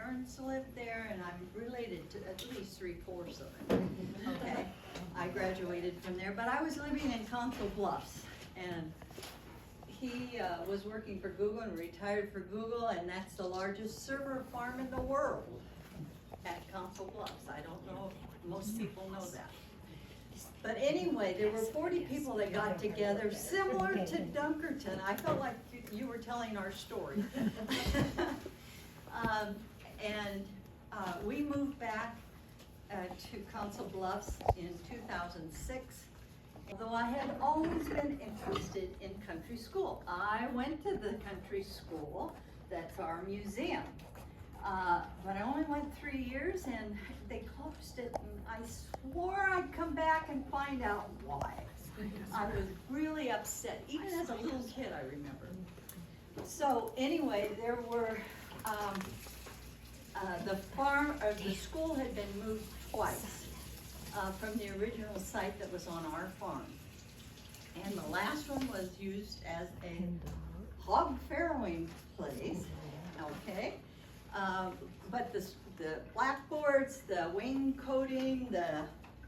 parents lived there, and I'm related to at least 3/4 of it. Okay, I graduated from there, but I was living in Council Bluffs, and he was working for Google and retired for Google, and that's the largest server farm in the world at Council Bluffs. I don't know if most people know that. But anyway, there were 40 people that got together, similar to Dunkerton. I felt like you were telling our story. We moved back to Council Bluffs in 2006. Although I had always been interested in country school. I went to the country school, that's our museum. But I only went 3 years and they closed it, and I swore I'd come back and find out why. I was really upset, even as a little kid, I remember. So anyway, there were, the school had been moved twice from the original site that was on our farm. And the last one was used as a hog farrowing place, okay? But the blackboards, the wing coating,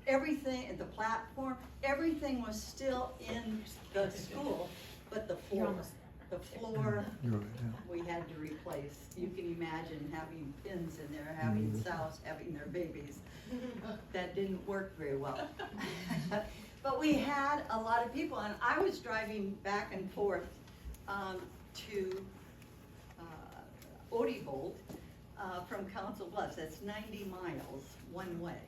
everything, the platform, everything was still in the school, but the floor, we had to replace. You can imagine having pins in there, having sows having their babies. That didn't work very well. But we had a lot of people, and I was driving back and forth to Odebolt from Council Bluffs. That's 90 miles one way.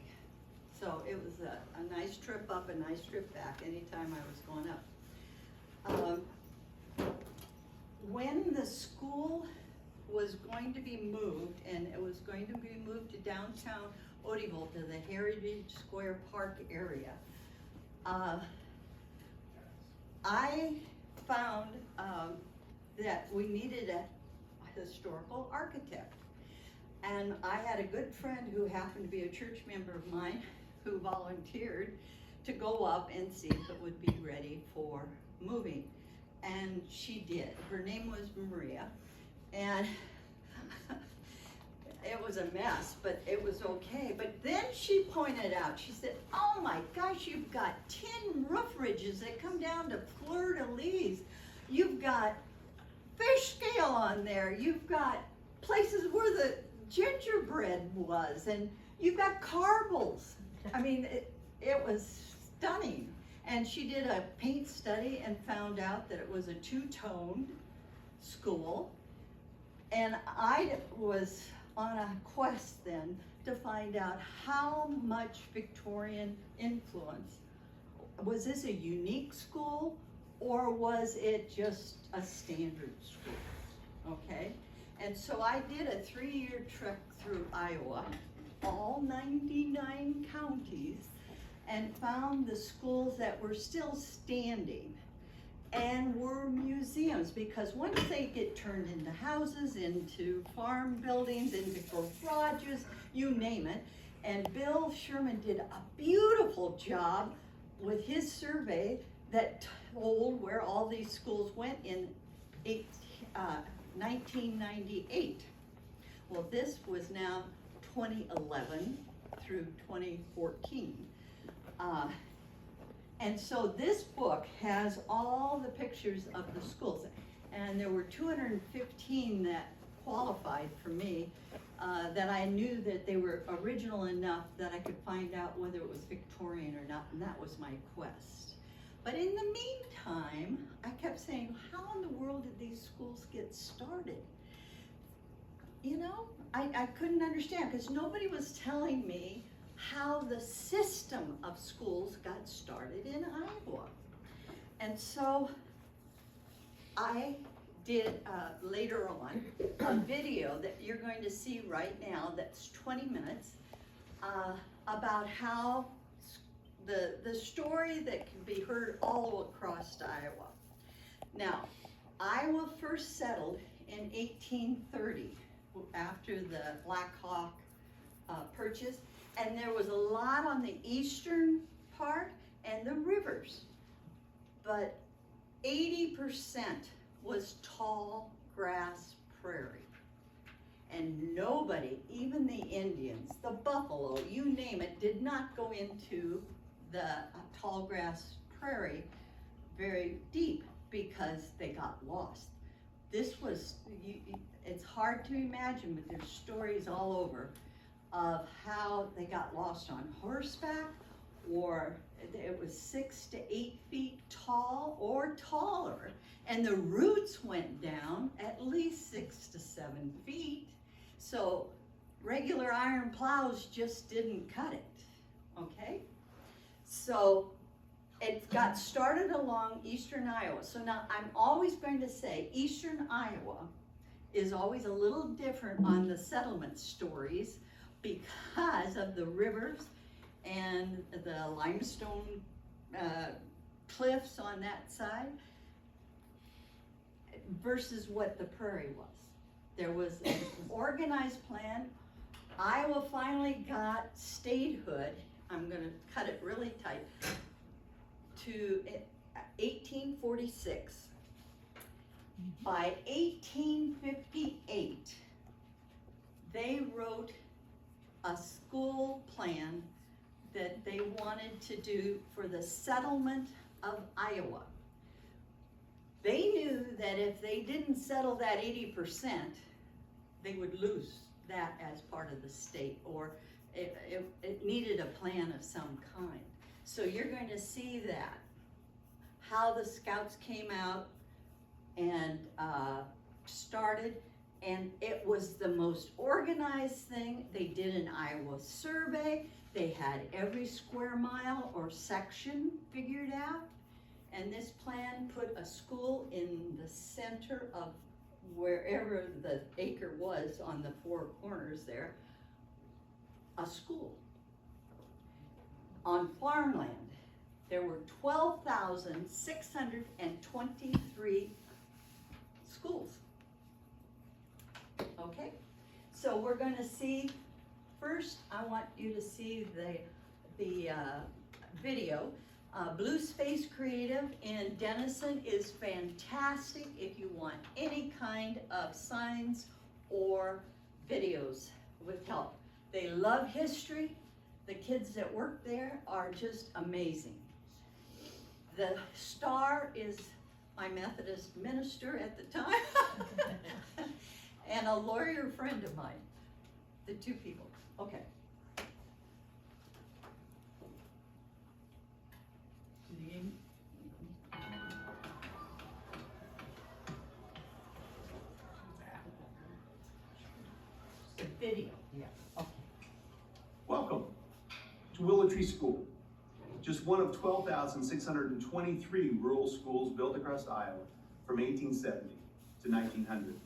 So it was a nice trip up, a nice trip back anytime I was going up. When the school was going to be moved, and it was going to be moved to downtown Odebolt, to the Heritage Square Park area, I found that we needed a historical architect. And I had a good friend who happened to be a church member of mine who volunteered to go up and see if it would be ready for moving. And she did. Her name was Maria. And it was a mess, but it was okay. But then she pointed out, she said, oh my gosh, you've got tin roof ridges that come down to fleur-de-lis. You've got fish scale on there. You've got places where the gingerbread was, and you've got Corbels. I mean, it was stunning. And she did a paint study and found out that it was a two-toned school. And I was on a quest then to find out how much Victorian influence. Was this a unique school, or was it just a standard school? Okay, and so I did a 3-year trek through Iowa, all 99 counties, and found the schools that were still standing and were museums, because once they get turned into houses, into farm buildings, into garages, you name it. And Bill Sherman did a beautiful job with his survey that told where all these schools went in 1998. Well, this was now 2011 through 2014. And so this book has all the pictures of the schools. And there were 215 that qualified for me, that I knew that they were original enough that I could find out whether it was Victorian or not, and that was my quest. But in the meantime, I kept saying, how in the world did these schools get started? You know, I couldn't understand, because nobody was telling me how the system of schools got started in Iowa. And so I did later on a video that you're going to see right now that's 20 minutes about how the story that can be heard all across Iowa. Now, Iowa first settled in 1830 after the Black Hawk Purchase, and there was a lot on the eastern part and the rivers, but 80% was tall grass prairie. And nobody, even the Indians, the buffalo, you name it, did not go into the tall grass prairie very deep because they got lost. This was, it's hard to imagine, but there's stories all over of how they got lost on horseback, or it was 6 to 8 feet tall or taller, and the roots went down at least 6 to 7 feet. So regular iron plows just didn't cut it, okay? So it got started along eastern Iowa. So now I'm always going to say eastern Iowa is always a little different on the settlement stories because of the rivers and the limestone cliffs on that side versus what the prairie was. There was an organized plan. Iowa finally got statehood. I'm going to cut it really tight to 1846. By 1858, they wrote a school plan that they wanted to do for the settlement of Iowa. They knew that if they didn't settle that 80%, they would lose that as part of the state, or it needed a plan of some kind. So you're going to see that, how the scouts came out and started, and it was the most organized thing. They did an Iowa survey. They had every square mile or section figured out, and this plan put a school in the center of wherever the acre was on the four corners there, a school. On farmland, there were 12,623 schools. Okay, so we're going to see, first I want you to see the video. Blue Space Creative in Denison is fantastic if you want any kind of signs or videos with help. They love history. The kids that work there are just amazing. The star is my Methodist minister at the time and a lawyer friend of mine, the two people. Okay. The video, yeah. Okay. Welcome to Willow Tree School, just one of 12,623 rural schools built across Iowa from 1870 to 1900.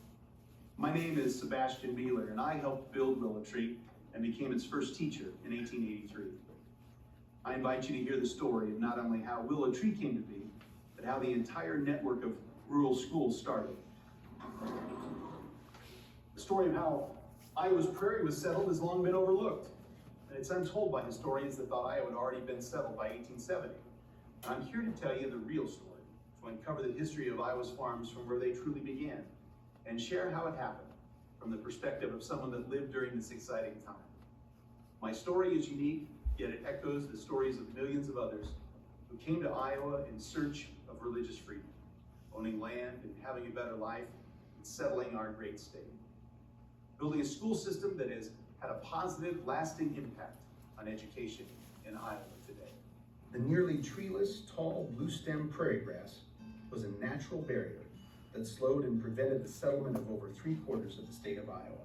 My name is Sebastian Beeler, and I helped build Willow Tree and became its first teacher in 1883. I invite you to hear the story of not only how Willow Tree came to be, but how the entire network of rural schools started. The story of how Iowa's Prairie was settled has long been overlooked, and it's untold by historians that thought Iowa had already been settled by 1870. And I'm here to tell you the real story, to uncover the history of Iowa's farms from where they truly began, and share how it happened from the perspective of someone that lived during this exciting time. My story is unique, yet it echoes the stories of millions of others who came to Iowa in search of religious freedom, owning land and having a better life, and settling our great state. Building a school system that has had a positive, lasting impact on education in Iowa today. The nearly treeless, tall, blue-stem prairie grass was a natural barrier that slowed and prevented the settlement of over 3/4 of the state of Iowa.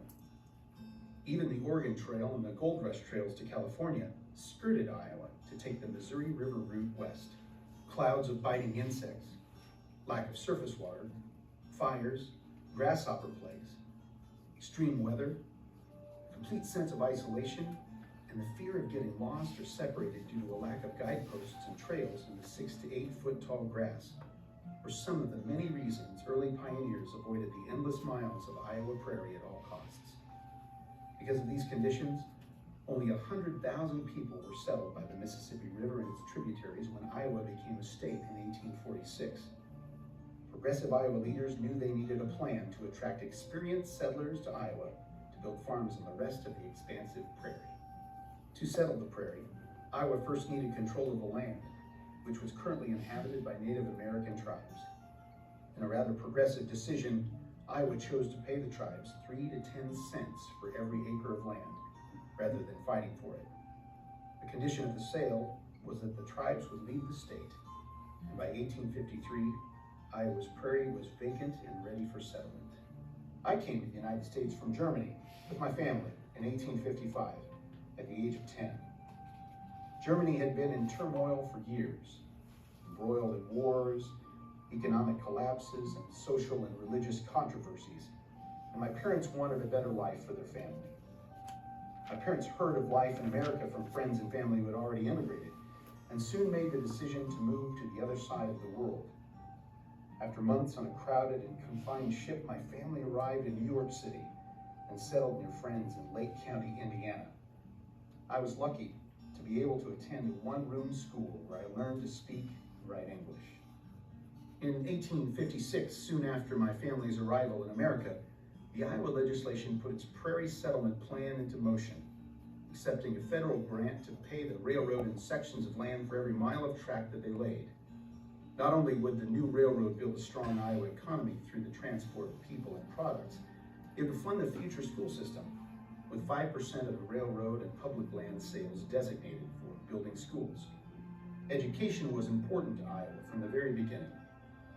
Even the Oregon Trail and the Gold Rush trails to California skirted Iowa to take the Missouri River route west. Clouds of biting insects, lack of surface water, fires, grasshopper plagues, extreme weather, complete sense of isolation, and the fear of getting lost or separated due to a lack of guideposts and trails in the 6 to 8 foot tall grass were some of the many reasons early pioneers avoided the endless miles of Iowa prairie at all costs. Because of these conditions, only 100,000 people were settled by the Mississippi River and its tributaries when Iowa became a state in 1846. Progressive Iowa leaders knew they needed a plan to attract experienced settlers to Iowa to to build farms on the rest of the expansive prairie. To settle the prairie, Iowa first needed control of the land, which was currently inhabited by Native American tribes. In a rather progressive decision, Iowa chose to pay the tribes 3 to 10 cents for every acre of land, rather than fighting for it. The condition of the sale was that the tribes would leave the state, and by 1853, Iowa's prairie was vacant and ready for settlement. I came to the United States from Germany with my family in 1855 at the age of 10. Germany had been in turmoil for years, embroiled in wars, economic collapses, and social and religious controversies, and my parents wanted a better life for their family. My parents heard of life in America from friends and family who had already immigrated, and soon made the decision to move to the other side of the world. After months on a crowded and confined ship, my family arrived in New York City and settled near friends in Lake County, Indiana. I was lucky to be able to attend a one-room school where I learned to speak and write English. In 1856, soon after my family's arrival in America, the Iowa legislation put its prairie settlement plan into motion, accepting a federal grant to pay the railroad in sections of land for every mile of track that they laid. Not only would the new railroad build a strong Iowa economy through the transport of people and products, it would fund the future school system, with 5% of the railroad and public land sales designated for building schools. Education was important to Iowa from the very beginning,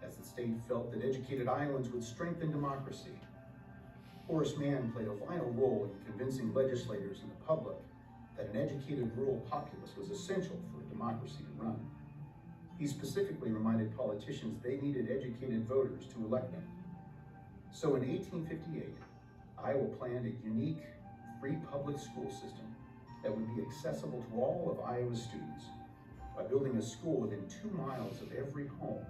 as the state felt that educated Iowans would strengthen democracy. Horace Mann played a vital role in convincing legislators and the public that an educated rural populace was essential for a democracy to run. He specifically reminded politicians they needed educated voters to elect them. So in 1858, Iowa planned a unique, free public school system that would be accessible to all of Iowa's students by building a school within 2 miles of every home.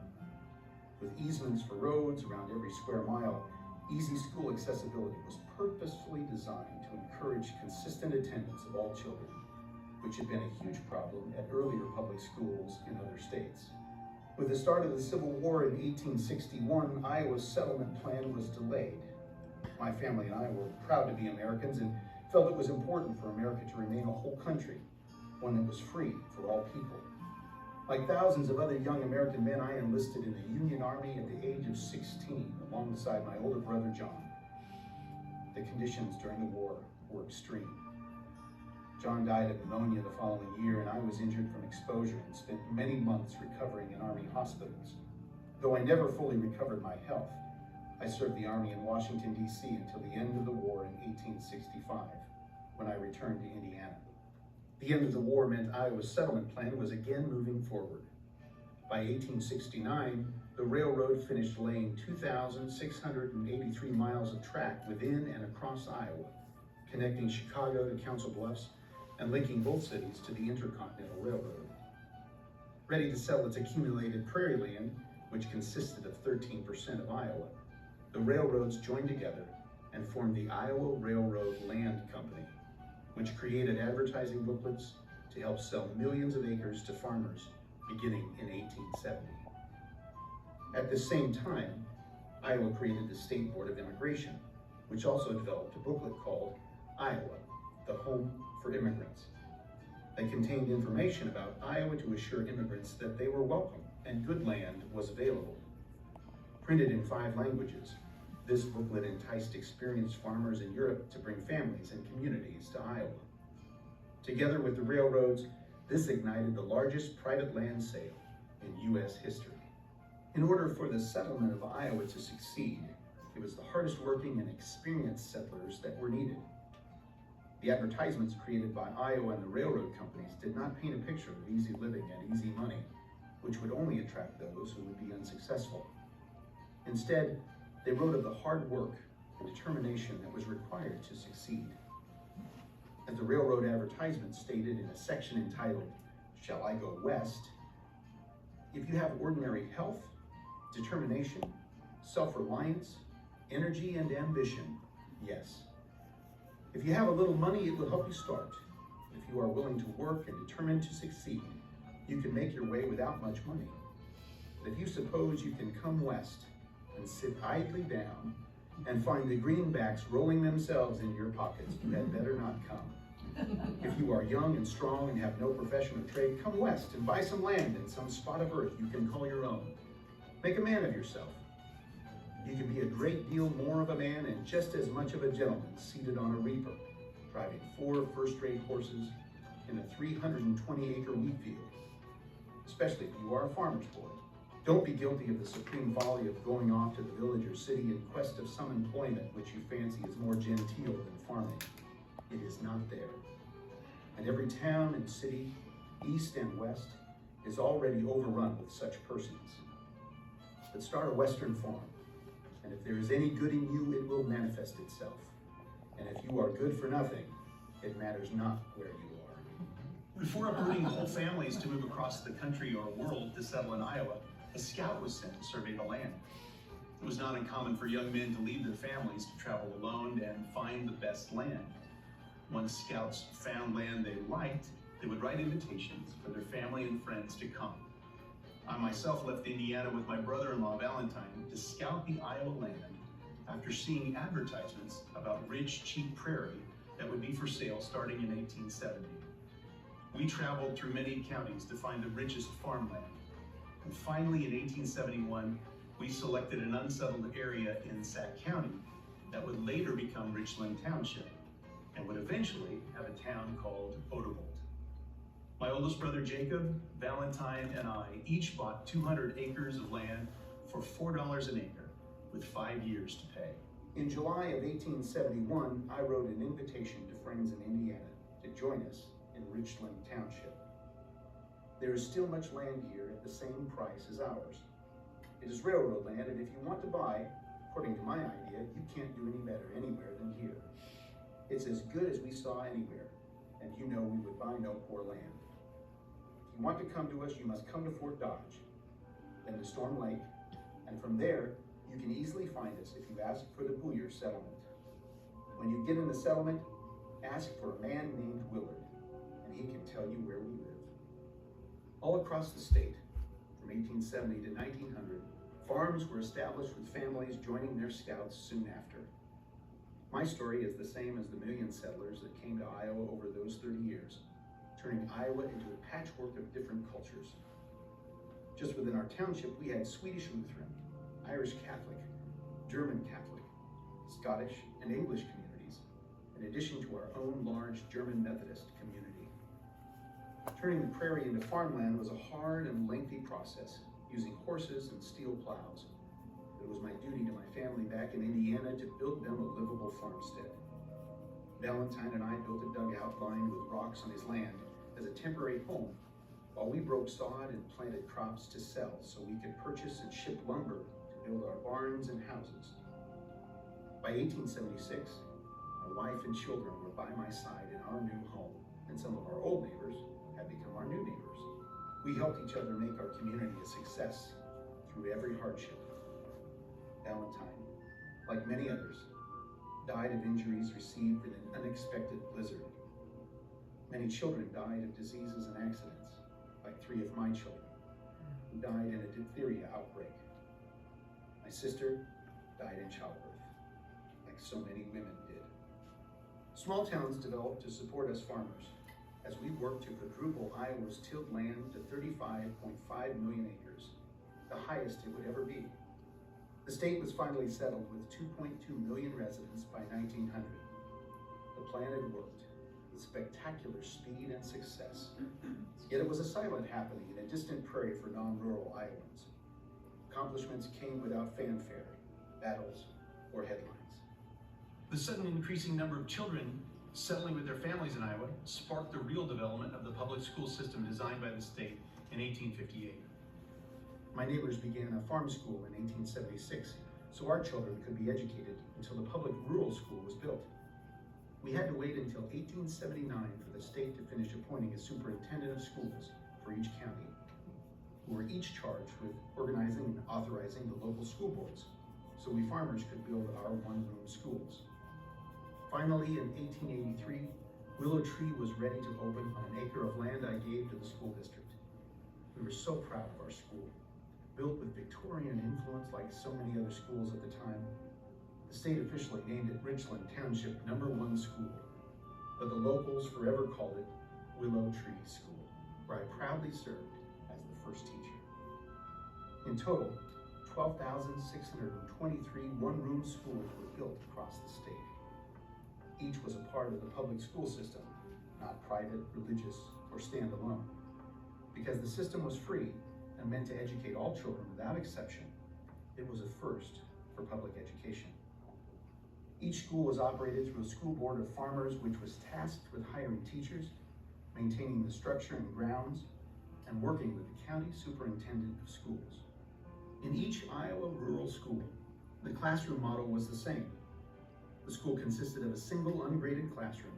With easements for roads around every square mile, easy school accessibility was purposefully designed to encourage consistent attendance of all children, which had been a huge problem at earlier public schools in other states. With the start of the Civil War in 1861, Iowa's settlement plan was delayed. My family and I were proud to be Americans and felt it was important for America to remain a whole country, one that was free for all people. Like thousands of other young American men, I enlisted in the Union Army at the age of 16, alongside my older brother, John. The conditions during the war were extreme. John died of pneumonia the following year, and I was injured from exposure and spent many months recovering in Army hospitals. Though I never fully recovered my health, I served the Army in Washington, D.C. until the end of the war in 1865, when I returned to Indiana. The end of the war meant Iowa's settlement plan was again moving forward. By 1869, the railroad finished laying 2,683 miles of track within and across Iowa, connecting Chicago to Council Bluffs and linking both cities to the Intercontinental Railroad. Ready to sell its accumulated prairie land, which consisted of 13% of Iowa, the railroads joined together and formed the Iowa Railroad Land Company, which created advertising booklets to help sell millions of acres to farmers beginning in 1870. At the same time, Iowa created the State Board of Immigration, which also developed a booklet called Iowa, the Home for Immigrants, that contained information about Iowa to assure immigrants that they were welcome and good land was available. Printed in 5 languages, this booklet enticed experienced farmers in Europe to bring families and communities to Iowa. Together with the railroads, this ignited the largest private land sale in U.S. history. In order for the settlement of Iowa to succeed, it was the hardest working and experienced settlers that were needed. The advertisements created by Iowa and the railroad companies did not paint a picture of easy living and easy money, which would only attract those who would be unsuccessful. Instead, they wrote of the hard work and determination that was required to succeed. As the railroad advertisement stated in a section entitled, "Shall I Go West?" If you have ordinary health, determination, self-reliance, energy, and ambition, yes. If you have a little money, it will help you start. If you are willing to work and determined to succeed, you can make your way without much money. But if you suppose you can come west and sit idly down and find the greenbacks rolling themselves in your pockets, you had better not come. If you are young and strong and have no profession or trade, come west and buy some land and some spot of earth you can call your own. Make a man of yourself. You can be a great deal more of a man and just as much of a gentleman seated on a reaper, driving 4 first-rate horses in a 320-acre wheat field, especially if you are a farmer's boy. Don't be guilty of the supreme folly of going off to the village or city in quest of some employment which you fancy is more genteel than farming. It is not there. And every town and city, east and west, is already overrun with such persons. But start a western farm, and if there is any good in you, it will manifest itself. And if you are good for nothing, it matters not where you are. Before uprooting whole families to move across the country or world to settle in Iowa, a scout was sent to survey the land. It was not uncommon for young men to leave their families to travel alone and find the best land. Once scouts found land they liked, they would write invitations for their family and friends to come. I myself left Indiana with my brother-in-law Valentine to scout the Iowa land after seeing advertisements about rich, cheap prairie that would be for sale starting in 1870. We traveled through many counties to find the richest farmland. And finally, in 1871, we selected an unsettled area in Sac County that would later become Richland Township and would eventually have a town called Odebolt. My oldest brother Jacob, Valentine, and I each bought 200 acres of land for $4 an acre with 5 years to pay. In July of 1871, I wrote an invitation to friends in Indiana to join us in Richland Township. There is still much land here at the same price as ours. It is railroad land, and if you want to buy, according to my idea, you can't do any better anywhere than here. It's as good as we saw anywhere, and you know we would buy no poor land. If you want to come to us, you must come to Fort Dodge, then to Storm Lake, and from there, you can easily find us if you ask for the Booyer settlement. When you get in the settlement, ask for a man named Willard, and he can tell you where we live. All across the state, from 1870 to 1900, farms were established with families joining their scouts soon after. My story is the same as the million settlers that came to Iowa over those 30 years, turning Iowa into a patchwork of different cultures. Just within our township, we had Swedish Lutheran, Irish Catholic, German Catholic, Scottish, and English communities, in addition to our own large German Methodist community. Turning the prairie into farmland was a hard and lengthy process, using horses and steel plows. It was my duty to my family back in Indiana to build them a livable farmstead. Valentine and I built a dugout lined with rocks on his land as a temporary home, while we broke sod and planted crops to sell so we could purchase and ship lumber to build our barns and houses. By 1876, my wife and children were by my side in our new home, and some of our old neighbors had become our new neighbors. We helped each other make our community a success through every hardship. Valentine, like many others, died of injuries received in an unexpected blizzard. Many children died of diseases and accidents, like 3 of my children, who died in a diphtheria outbreak. My sister died in childbirth, like so many women did. Small towns developed to support us farmers as we worked to quadruple Iowa's tilled land to 35.5 million acres, the highest it would ever be. The state was finally settled with 2.2 million residents by 1900. The plan had worked with spectacular speed and success. Yet it was a silent happening in a distant prairie for non-rural Iowans. Accomplishments came without fanfare, battles, or headlines. The sudden increasing number of children settling with their families in Iowa sparked the real development of the public school system designed by the state in 1858. My neighbors began a farm school in 1876, so our children could be educated until the public rural school was built. We had to wait until 1879 for the state to finish appointing a superintendent of schools for each county, who were each charged with organizing and authorizing the local school boards, so we farmers could build our one-room schools. Finally, in 1883, Willow Tree was ready to open on an acre of land I gave to the school district. We were so proud of our school. Built with Victorian influence like so many other schools at the time, the The state officially named it Richland Township #1 school, but the locals forever called it Willow Tree School, where I proudly served as the first teacher. In total, 12,623 one-room schools were built across the state. Each was a part of the public school system, not private, religious, or standalone. Because the system was free and meant to educate all children without exception, it was a first for public education. Each school was operated through a school board of farmers, which was tasked with hiring teachers, maintaining the structure and grounds, and working with the county superintendent of schools. In each Iowa rural school, the classroom model was the same. The school consisted of a single ungraded classroom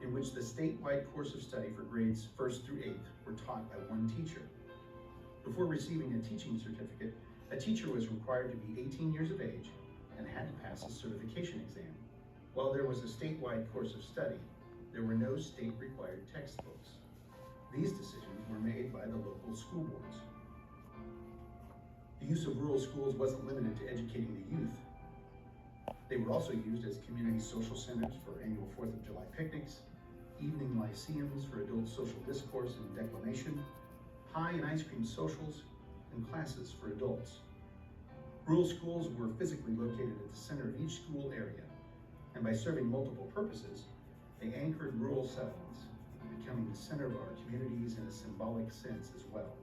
in which the statewide course of study for grades 1st through 8th were taught by one teacher. Before receiving a teaching certificate, a teacher was required to be 18 years of age and had to pass a certification exam. While there was a statewide course of study, there were no state-required textbooks. These decisions were made by the local school boards. The use of rural schools wasn't limited to educating the youth. They were also used as community social centers for annual 4th of July picnics, evening lyceums for adult social discourse and declamation, pie and ice cream socials, and classes for adults. Rural schools were physically located at the center of each school area, and by serving multiple purposes, they anchored rural settlements, becoming the center of our communities in a symbolic sense as well.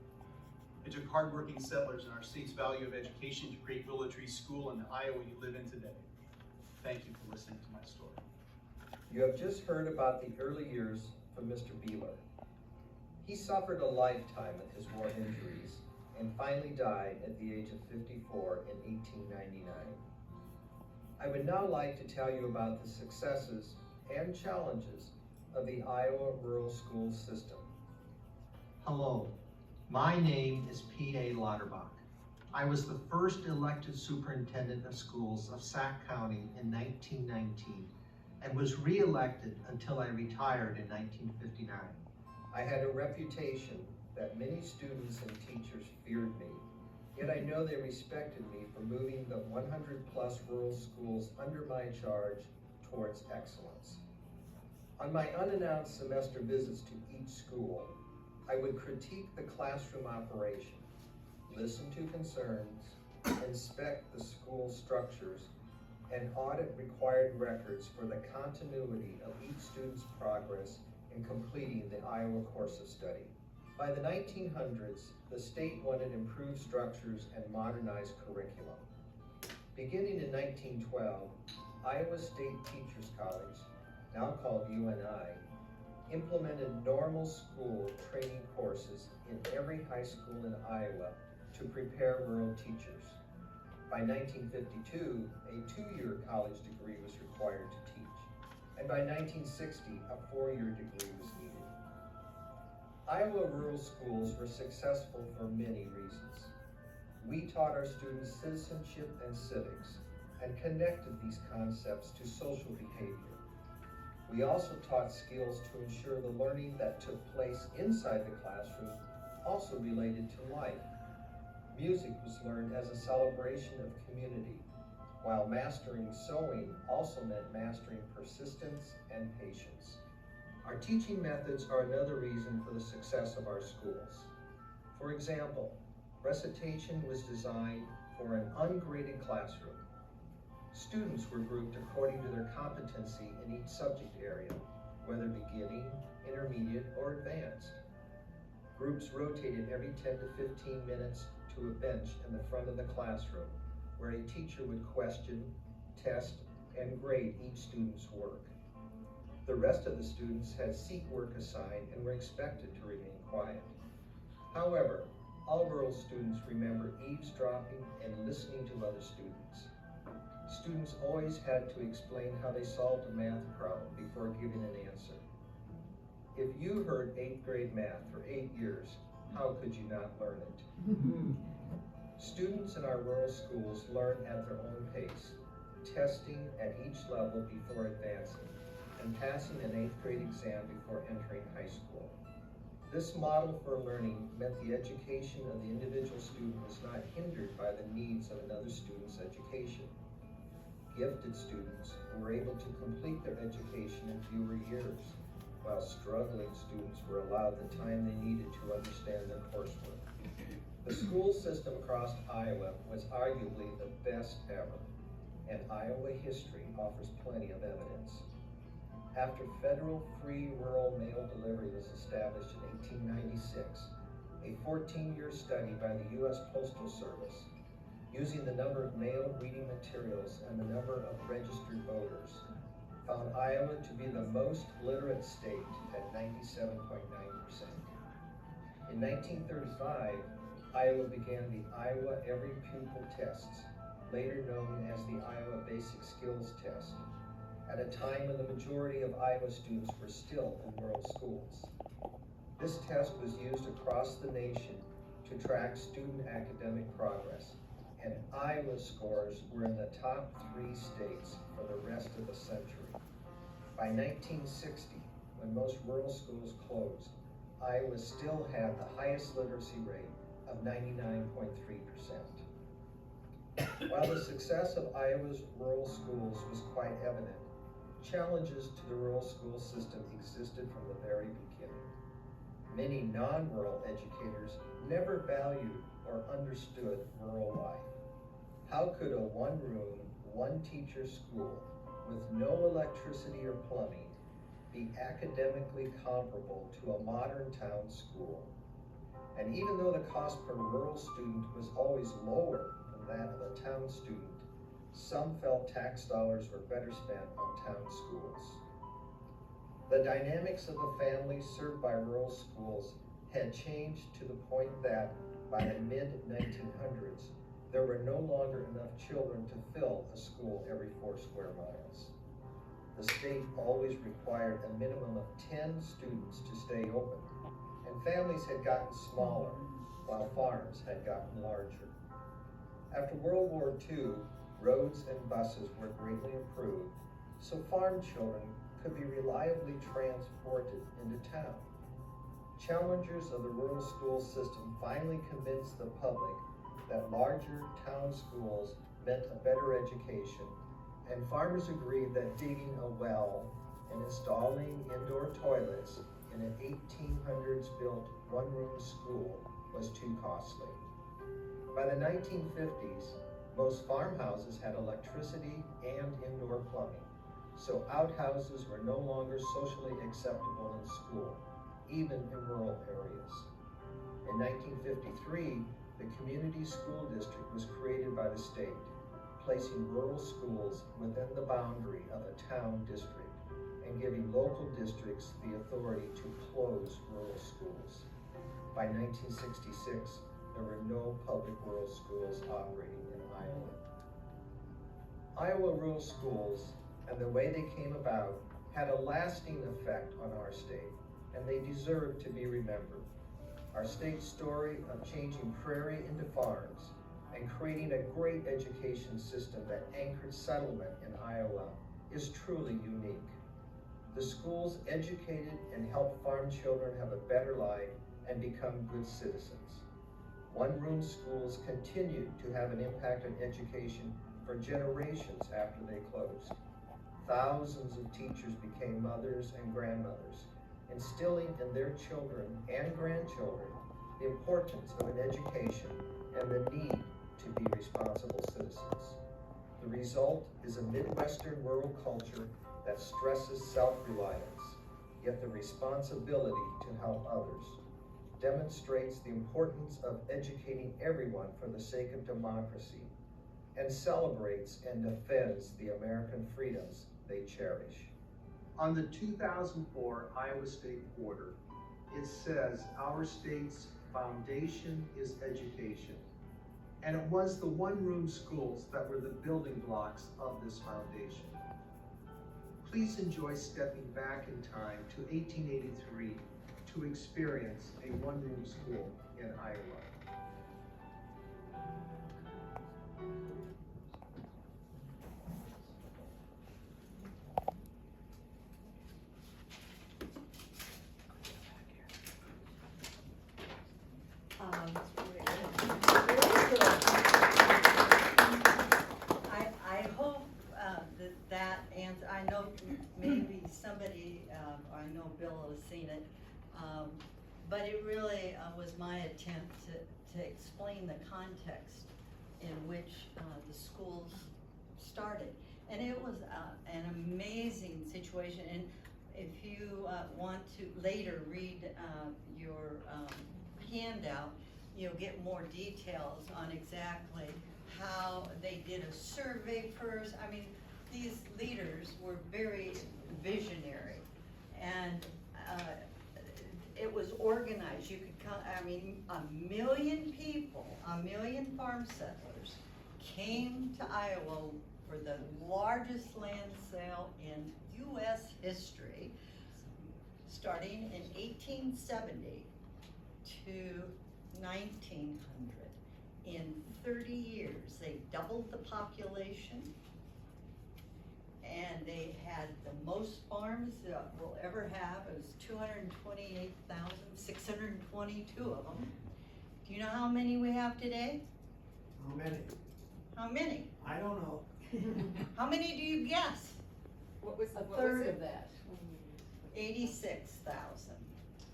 It took hardworking settlers and our state's value of education to create Willow Tree School in the Iowa you live in today. Thank you for listening to my story. You have just heard about the early years of Mr. Beeler. He suffered a lifetime of his war injuries and finally died at the age of 54 in 1899. I would now like to tell you about the successes and challenges of the Iowa rural school system. Hello, my name is P.A. Lauterbach. I was the first elected superintendent of schools of Sac County in 1919 and was re-elected until I retired in 1959. I had a reputation that many students and teachers feared me, yet I know they respected me for moving the 100+ rural schools under my charge towards excellence. On my unannounced semester visits to each school, I would critique the classroom operation, listen to concerns, inspect the school structures, and audit required records for the continuity of each student's progress in completing the Iowa course of study. By the 1900s, the state wanted improved structures and modernized curriculum. Beginning in 1912, Iowa State Teachers College, now called UNI, implemented normal school training courses in every high school in Iowa to prepare rural teachers. By 1952, a 2-year college degree was required to teach, and by 1960, a 4-year degree was needed. Iowa rural schools were successful for many reasons. We taught our students citizenship and civics, and connected these concepts to social behavior. We also taught skills to ensure the learning that took place inside the classroom also related to life. Music was learned as a celebration of community, while mastering sewing also meant mastering persistence and patience. Our teaching methods are another reason for the success of our schools. For example, recitation was designed for an ungraded classroom. Students were grouped according to their competency in each subject area, whether beginning, intermediate, or advanced. Groups rotated every 10 to 15 minutes to a bench in the front of the classroom, where a teacher would question, test, and grade each student's work. The rest of the students had seat work assigned and were expected to remain quiet. However, all rural students remember eavesdropping and listening to other students. Students always had to explain how they solved a math problem before giving an answer. If you heard 8th grade math for 8 years, how could you not learn it? Students in our rural schools learn at their own pace, testing at each level before advancing, and passing an 8th grade exam before entering high school. This model for learning meant the education of the individual student was not hindered by the needs of another student's education. Gifted students were able to complete their education in fewer years, while struggling students were allowed the time they needed to understand their coursework. The school system across Iowa was arguably the best ever, and Iowa history offers plenty of evidence. After federal free rural mail delivery was established in 1896, a 14-year study by the U.S. Postal Service, using the number of mail reading materials and the number of registered voters, found Iowa to be the most literate state at 97.9%. In 1935, Iowa began the Iowa Every Pupil Tests, later known as the Iowa Basic Skills Test, at a time when the majority of Iowa students were still in rural schools. This test was used across the nation to track student academic progress, and Iowa's scores were in the top 3 states for the rest of the century. By 1960, when most rural schools closed, Iowa still had the highest literacy rate of 99.3%. While the success of Iowa's rural schools was quite evident, challenges to the rural school system existed from the very beginning. Many non-rural educators never valued or understood rural life. How could a one-room, one-teacher school with no electricity or plumbing be academically comparable to a modern town school? And even though the cost per rural student was always lower than that of a town student, some felt tax dollars were better spent on town schools. The dynamics of the families served by rural schools had changed to the point that by the mid-1900s, there were no longer enough children to fill a school every 4 square miles. The state always required a minimum of 10 students to stay open, and families had gotten smaller while farms had gotten larger. After World War II, roads and buses were greatly improved, so farm children could be reliably transported into town. Challengers of the rural school system finally convinced the public that larger town schools meant a better education, and farmers agreed that digging a well and installing indoor toilets in an 1800s built one-room school was too costly. By the 1950s, most farmhouses had electricity and indoor plumbing, so outhouses were no longer socially acceptable in school, even in rural areas. In 1953, the community school district was created by the state, placing rural schools within the boundary of a town district and giving local districts the authority to close rural schools. By 1966, there were no public rural schools operating in Iowa. Iowa rural schools and the way they came about had a lasting effect on our state, and they deserve to be remembered. Our state's story of changing prairie into farms and creating a great education system that anchored settlement in Iowa is truly unique. The schools educated and helped farm children have a better life and become good citizens. One-room schools continued to have an impact on education for generations after they closed. Thousands of teachers became mothers and grandmothers, instilling in their children and grandchildren the importance of an education and the need to be responsible citizens. The result is a Midwestern rural culture that stresses self-reliance, yet the responsibility to help others, demonstrates the importance of educating everyone for the sake of democracy, and celebrates and defends the American freedoms they cherish. On the 2004 Iowa State Order, it says our state's foundation is education. And it was the one-room schools that were the building blocks of this foundation. Please enjoy stepping back in time to 1883 to experience a one-room school in Iowa. I hope I know Bill has seen it. But it really was my attempt to explain the context in which the schools started. And it was an amazing situation. And if you want to later read your handout, you'll get more details on exactly how they did a survey first. I mean, these leaders were very visionary, and it was organized. You could count, I mean, 1 million people, 1 million farm settlers came to Iowa for the largest land sale in U.S. history, starting in 1870 to 1900. In 30 years, they doubled the population, and they had the most farms that we'll ever have. It was 228,622 of them. Do you know how many we have today? How many? How many? I don't know. How many do you guess? What was A third of that. 86,000.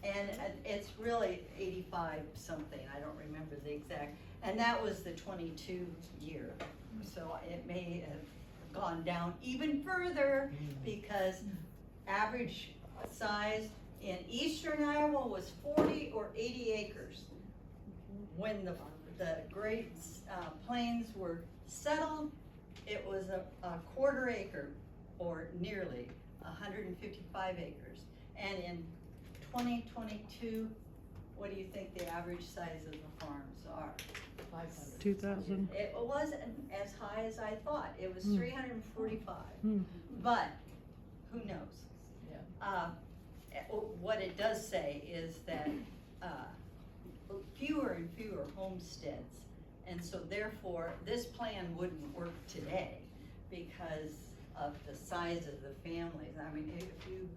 And it's really 85 something, I don't remember the exact, and that was the 22 year. So it may have gone down even further because average size in eastern Iowa was 40 or 80 acres. When the Great Plains were settled, it was a quarter acre, or nearly 155 acres. And in 2022, what do you think the average size of the farms are? 500. 2,000. It wasn't as high as I thought. It was 345. Hmm. But who knows? Yeah. What it does say is that fewer and fewer homesteads, and so therefore this plan wouldn't work today because of the size of the families. I mean, if you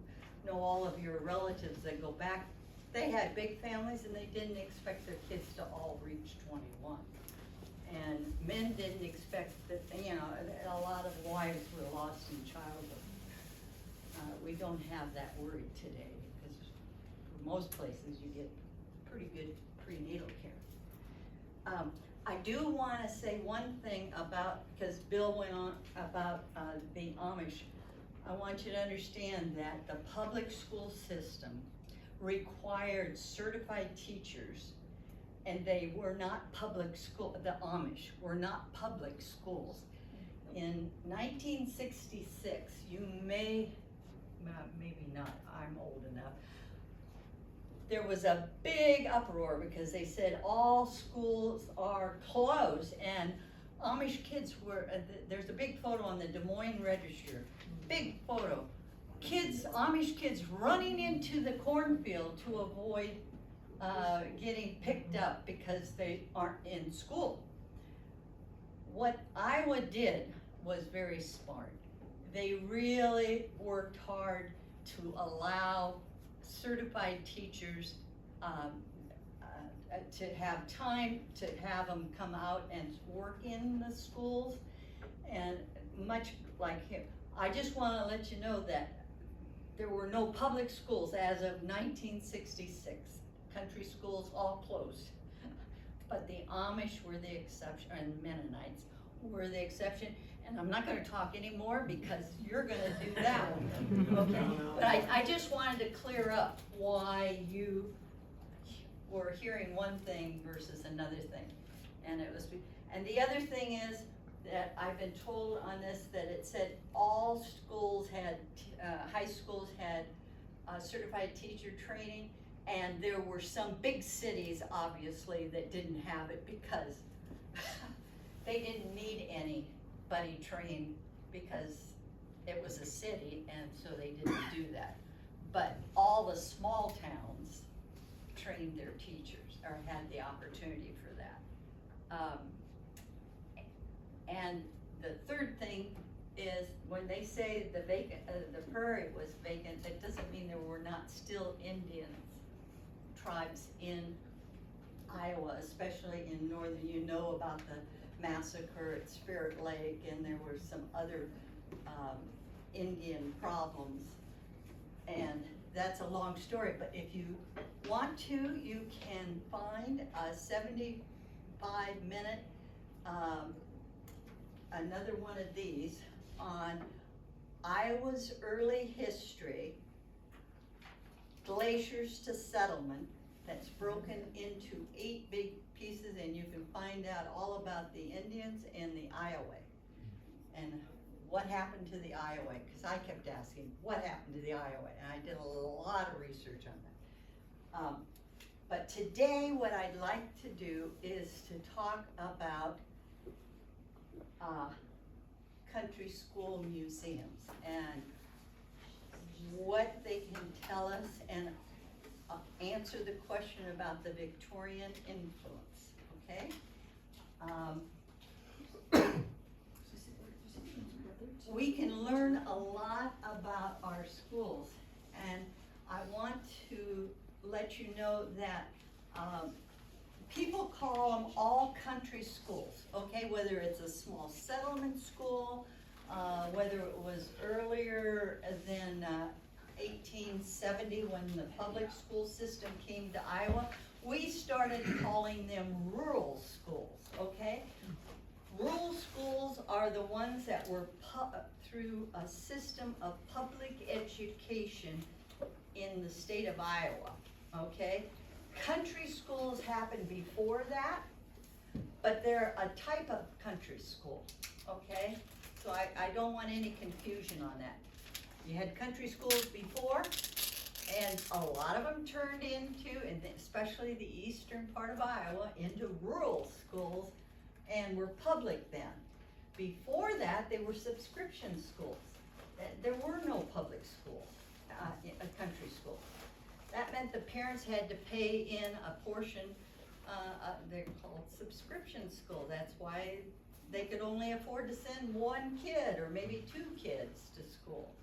know all of your relatives that go back, they had big families and they didn't expect their kids to all reach 21. And men didn't expect that, you know, a lot of wives were lost in childhood. We don't have that worry today because for most places you get pretty good prenatal care. I do want to say one thing about, because Bill went on about the Amish. I want you to understand that the public school system required certified teachers, and they were not public school, the Amish were not public schools. In 1966, you may, maybe not, I'm old enough, there was a big uproar because they said all schools are closed, and Amish kids were, there's a big photo on the Des Moines Register, big photo. Kids, Amish kids running into the cornfield to avoid getting picked up because they aren't in school. What Iowa did was very smart. They really worked hard to allow certified teachers to have time to have them come out and work in the schools, and much like him. I just want to let you know that there were no public schools as of 1966. Country schools all closed. But the Amish were the exception, and Mennonites were the exception. And I'm not going to talk anymore because you're going to do that one. Okay? But I just wanted to clear up why you were hearing one thing versus another thing. And it was, and the other thing is that I've been told on this that it said all schools had, high schools had certified teacher training, and there were some big cities obviously that didn't have it because they didn't need anybody trained because it was a city, and so they didn't do that. But all the small towns trained their teachers or had the opportunity for that. And the third thing is when they say the prairie was vacant, that doesn't mean there were not still Indian tribes in Iowa, especially in northern. You know about the massacre at Spirit Lake, and there were some other Indian problems. And that's a long story, but if you want to, you can find a 75-minute, another one of these on Iowa's early history, glaciers to settlement, that's broken into 8 big pieces, and you can find out all about the Indians and the Iowa. And what happened to the Iowa? Because I kept asking, what happened to the Iowa? And I did a lot of research on that. But today, what I'd like to do is to talk about country school museums and what they can tell us, and answer the question about the Victorian influence, okay? We can learn a lot about our schools, and I want to let you know that people call them all country schools, okay? Whether it's a small settlement school, whether it was earlier than 1870 when the public school system came to Iowa, we started calling them rural schools, okay? Rural schools are the ones that were through a system of public education in the state of Iowa, okay? Country schools happened before that, but they're a type of country school, okay? So I don't want any confusion on that. You had country schools before, and a lot of them turned into, and especially the eastern part of Iowa, into rural schools, and were public then. Before that, they were subscription schools. There were no public schools, country schools. That meant the parents had to pay in a portion, they're called subscription school. That's why they could only afford to send 1 kid or maybe 2 kids to school.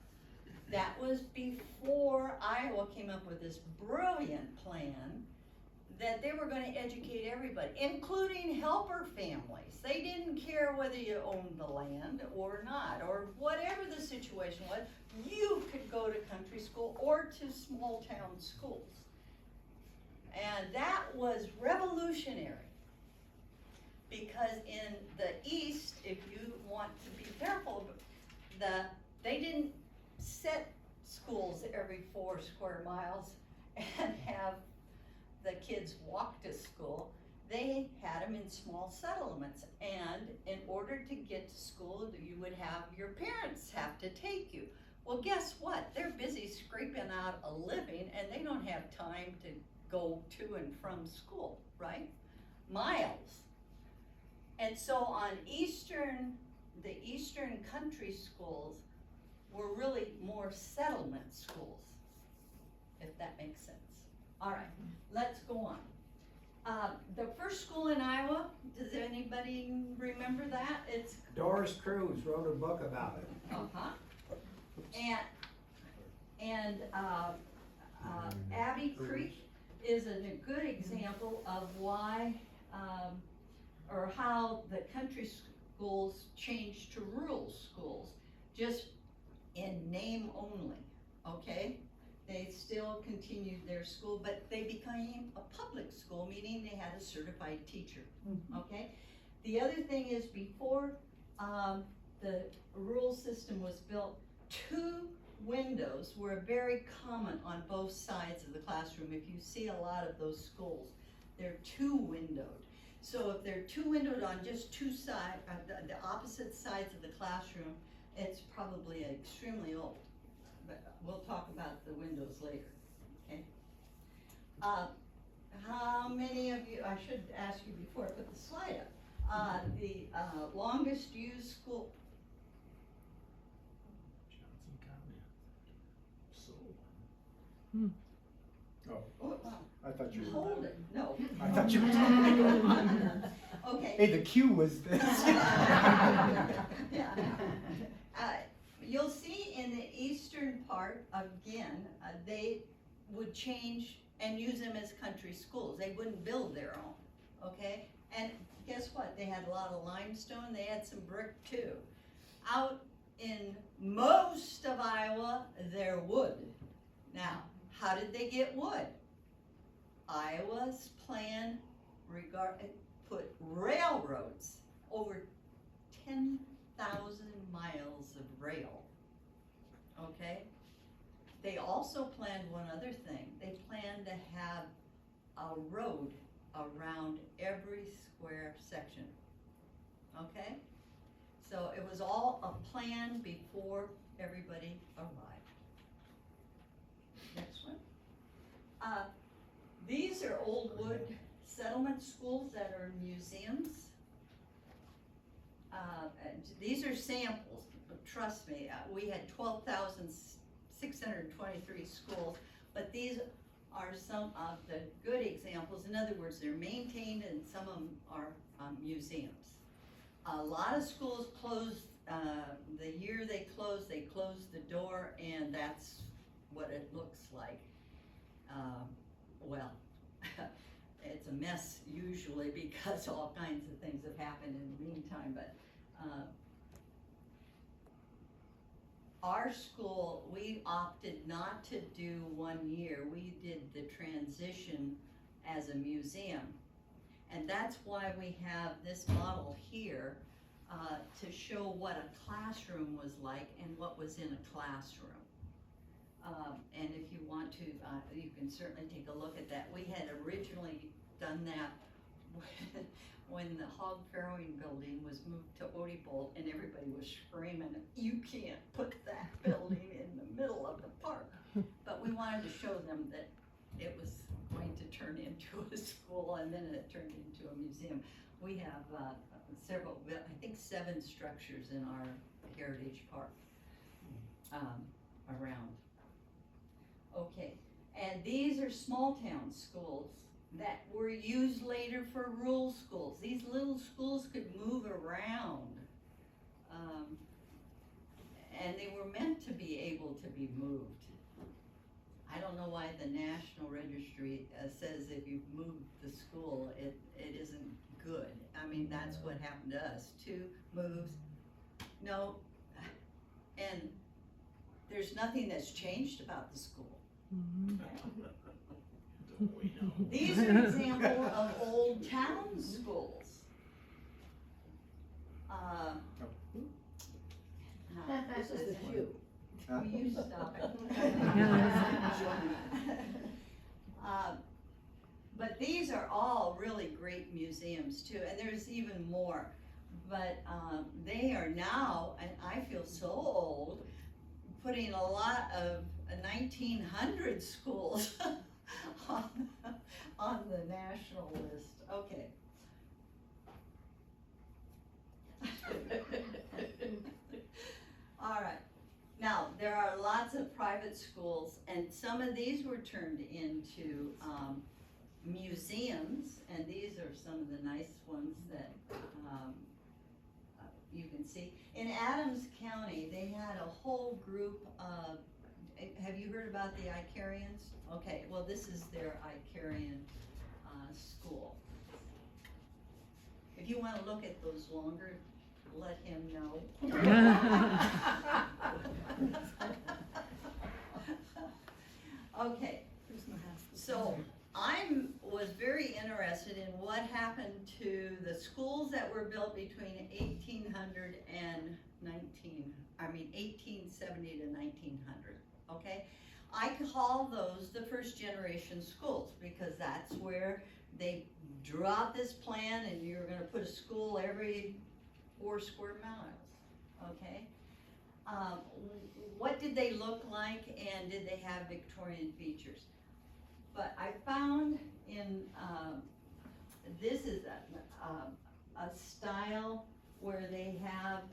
That was before Iowa came up with this brilliant plan that they were going to educate everybody, including helper families. They didn't care whether you owned the land or not, or whatever the situation was. You could go to country school or to small town schools. And that was revolutionary, because in the East, if you want to be careful, they didn't set schools every 4 square miles and have the kids walk to school. They had them in small settlements, and in order to get to school, you would have your parents have to take you. Well, guess what? They're busy scraping out a living, and they don't have time to go to and from school, right? Miles. And so on the eastern country schools were really more settlement schools, if that makes sense. All right, let's go on. The first school in Iowa, does anybody remember that? It's Doris Cruz wrote a book about it. And Abbey Creek is a good example of why, or how the country schools changed to rural schools, just in name only, okay? They still continued their school, but they became a public school, meaning they had a certified teacher, okay? The other thing is, before the rural system was built, 2 windows were very common on both sides of the classroom. If you see a lot of those schools, they're 2 windowed. So if they're 2 windowed on just 2 sides, the opposite sides of the classroom, it's probably extremely old. But we'll talk about the windows later, okay? How many of you, I should ask you before I put the slide up, the longest used school. Oh, I thought you were. Hold it, no. I thought you were talking. Okay. Hey, the cue was this. Yeah. You'll see in the eastern part, again, they would change and use them as country schools. They wouldn't build their own, okay? And guess what? They had a lot of limestone. They had some brick too. Out in most of Iowa, they're wood. Now, how did they get wood? Iowa's plan put railroads, over 10,000 miles of rail, okay? They also planned one other thing. They planned to have a road around every square section, okay? So it was all a plan before everybody arrived. Next one. These are old wood settlement schools that are in museums. And these are samples, but trust me, we had 12,623 schools, but these are some of the good examples. In other words, they're maintained and some of them are museums. A lot of schools closed, the year they closed the door, and that's what it looks like. Well, it's a mess usually because all kinds of things have happened in the meantime, but our school, we opted not to do 1 year. We did the transition as a museum. And that's why we have this model here to show what a classroom was like and what was in a classroom. And if you want to, you can certainly take a look at that. We had originally done that when the hog farrowing building was moved to Odebolt, and everybody was screaming, "You can't put that building in the middle of the park." But we wanted to show them that it was going to turn into a school, and then it turned into a museum. We have several, I think 7 structures in our heritage park around. Okay, and these are small town schools that were used later for rural schools. These little schools could move around, and they were meant to be able to be moved. I don't know why the National Registry says if you've moved the school, it isn't good. I mean, that's what happened to us. 2 moves, no, and there's nothing that's changed about the school. These are examples of old town schools. This is the few. Will you stop it? But these are all really great museums too, and there's even more. But they are now, and I feel so old, putting a lot of 1900 schools on the national list. Okay. All right. Now, there are lots of private schools, and some of these were turned into museums, and these are some of the nice ones that you can see. In Adams County, they had a whole group of, have you heard about the Icarians? Okay, well, this is their Icarian school. If you want to look at those longer, let him know. Okay, so I was very interested in what happened to the schools that were built between 1800 and 1870 to 1900, okay? I call those the first generation schools because that's where they drew out this plan and you're gonna put a school every 4 square miles, okay? What did they look like and did they have Victorian features? But I found in, this is a style where they have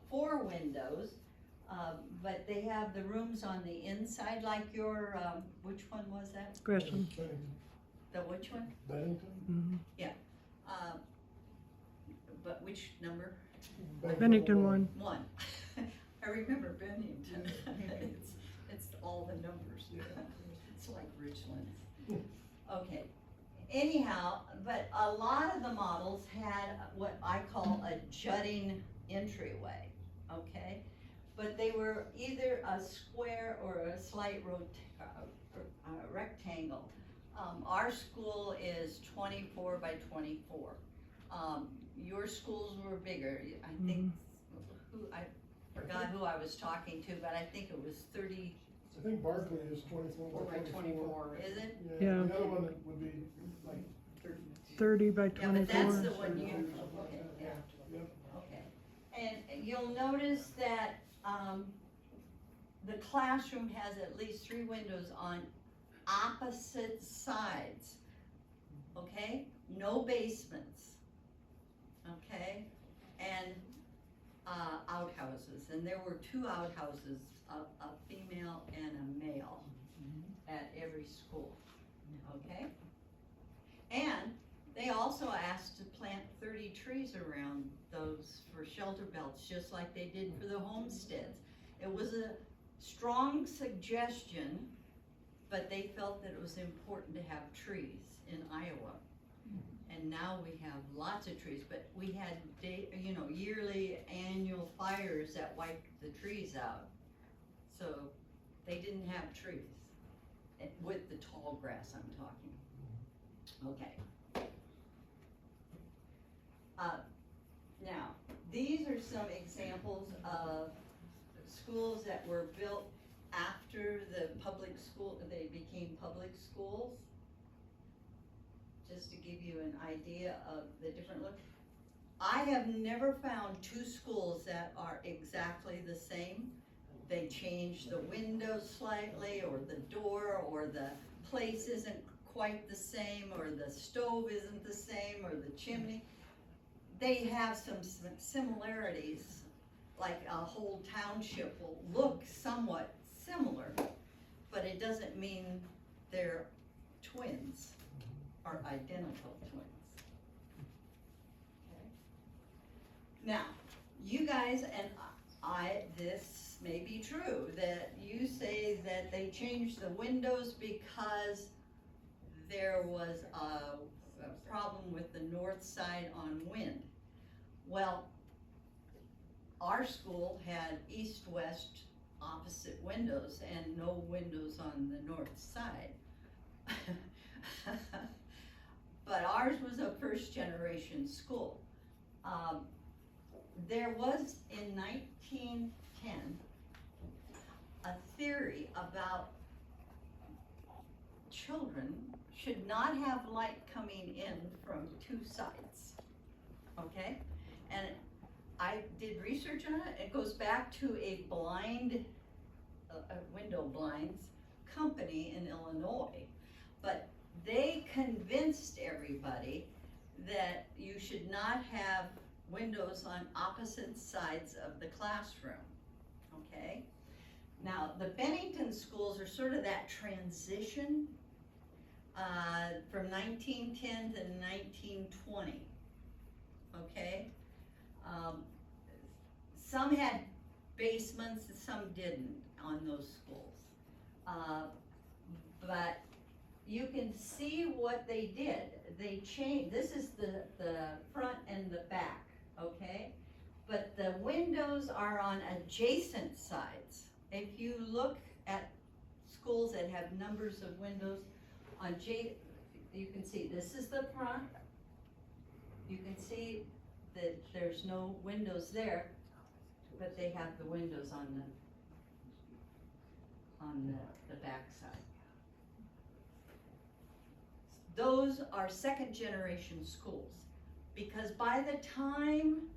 4 windows, but they have the rooms on the inside like your, which one was that? Gresham. The which one? Bennington? Mhm. Yeah. But which number? Bennington 1. 1. I remember Bennington. It's all the numbers. It's like Richland. Okay. Anyhow, but a lot of the models had what I call a jutting entryway, okay? But they were either a square or a slight rectangle. Our school is 24 by 24. Your schools were bigger. I think, I forgot who I was talking to, but I think it was 30. I think Barclay is 24 by 24. Is it? Yeah. The other one would be like 30 by Yeah, but that's 24. the one you, okay, yeah. Yep. Okay, and you'll notice that, the classroom has at least 3 windows on opposite sides, okay? No basements, okay? And, outhouses, and there were 2 outhouses, a female and a male at every school, okay? And they also asked to plant 30 trees around those for shelter belts, just like they did for the homesteads. It was a strong suggestion, but they felt that it was important to have trees in Iowa. And now we have lots of trees, but we had yearly annual fires that wiped the trees out. So they didn't have trees, with the tall grass I'm talking. Okay. Now, these are some examples of schools that were built after the public school, they became public schools. Just to give you an idea of the different look. I have never found 2 schools that are exactly the same. They change the windows slightly, or the door, or the place isn't quite the same, or the stove isn't the same, or the chimney. They have some similarities, like a whole township will look somewhat similar, but it doesn't mean they're twins or identical twins. Okay. Now, you guys and this may be true, that you say that they changed the windows because there was a problem with the north side on wind. Well, our school had east-west opposite windows and no windows on the north side. But ours was a first-generation school. There was, in 1910, a theory about children should not have light coming in from 2 sides, okay? And I did research on it. It goes back to a window blinds company in Illinois, but they convinced everybody that you should not have windows on opposite sides of the classroom, okay? Now, the Bennington schools are sort of that transition from 1910 to 1920, okay? Some had basements, some didn't on those schools. But you can see what they did. They changed, this is the front and the back, okay? But the windows are on adjacent sides. If you look at schools that have numbers of windows on you can see this is the front. You can see that there's no windows there, but they have the windows on the back side. Those are 2nd generation schools, because by the time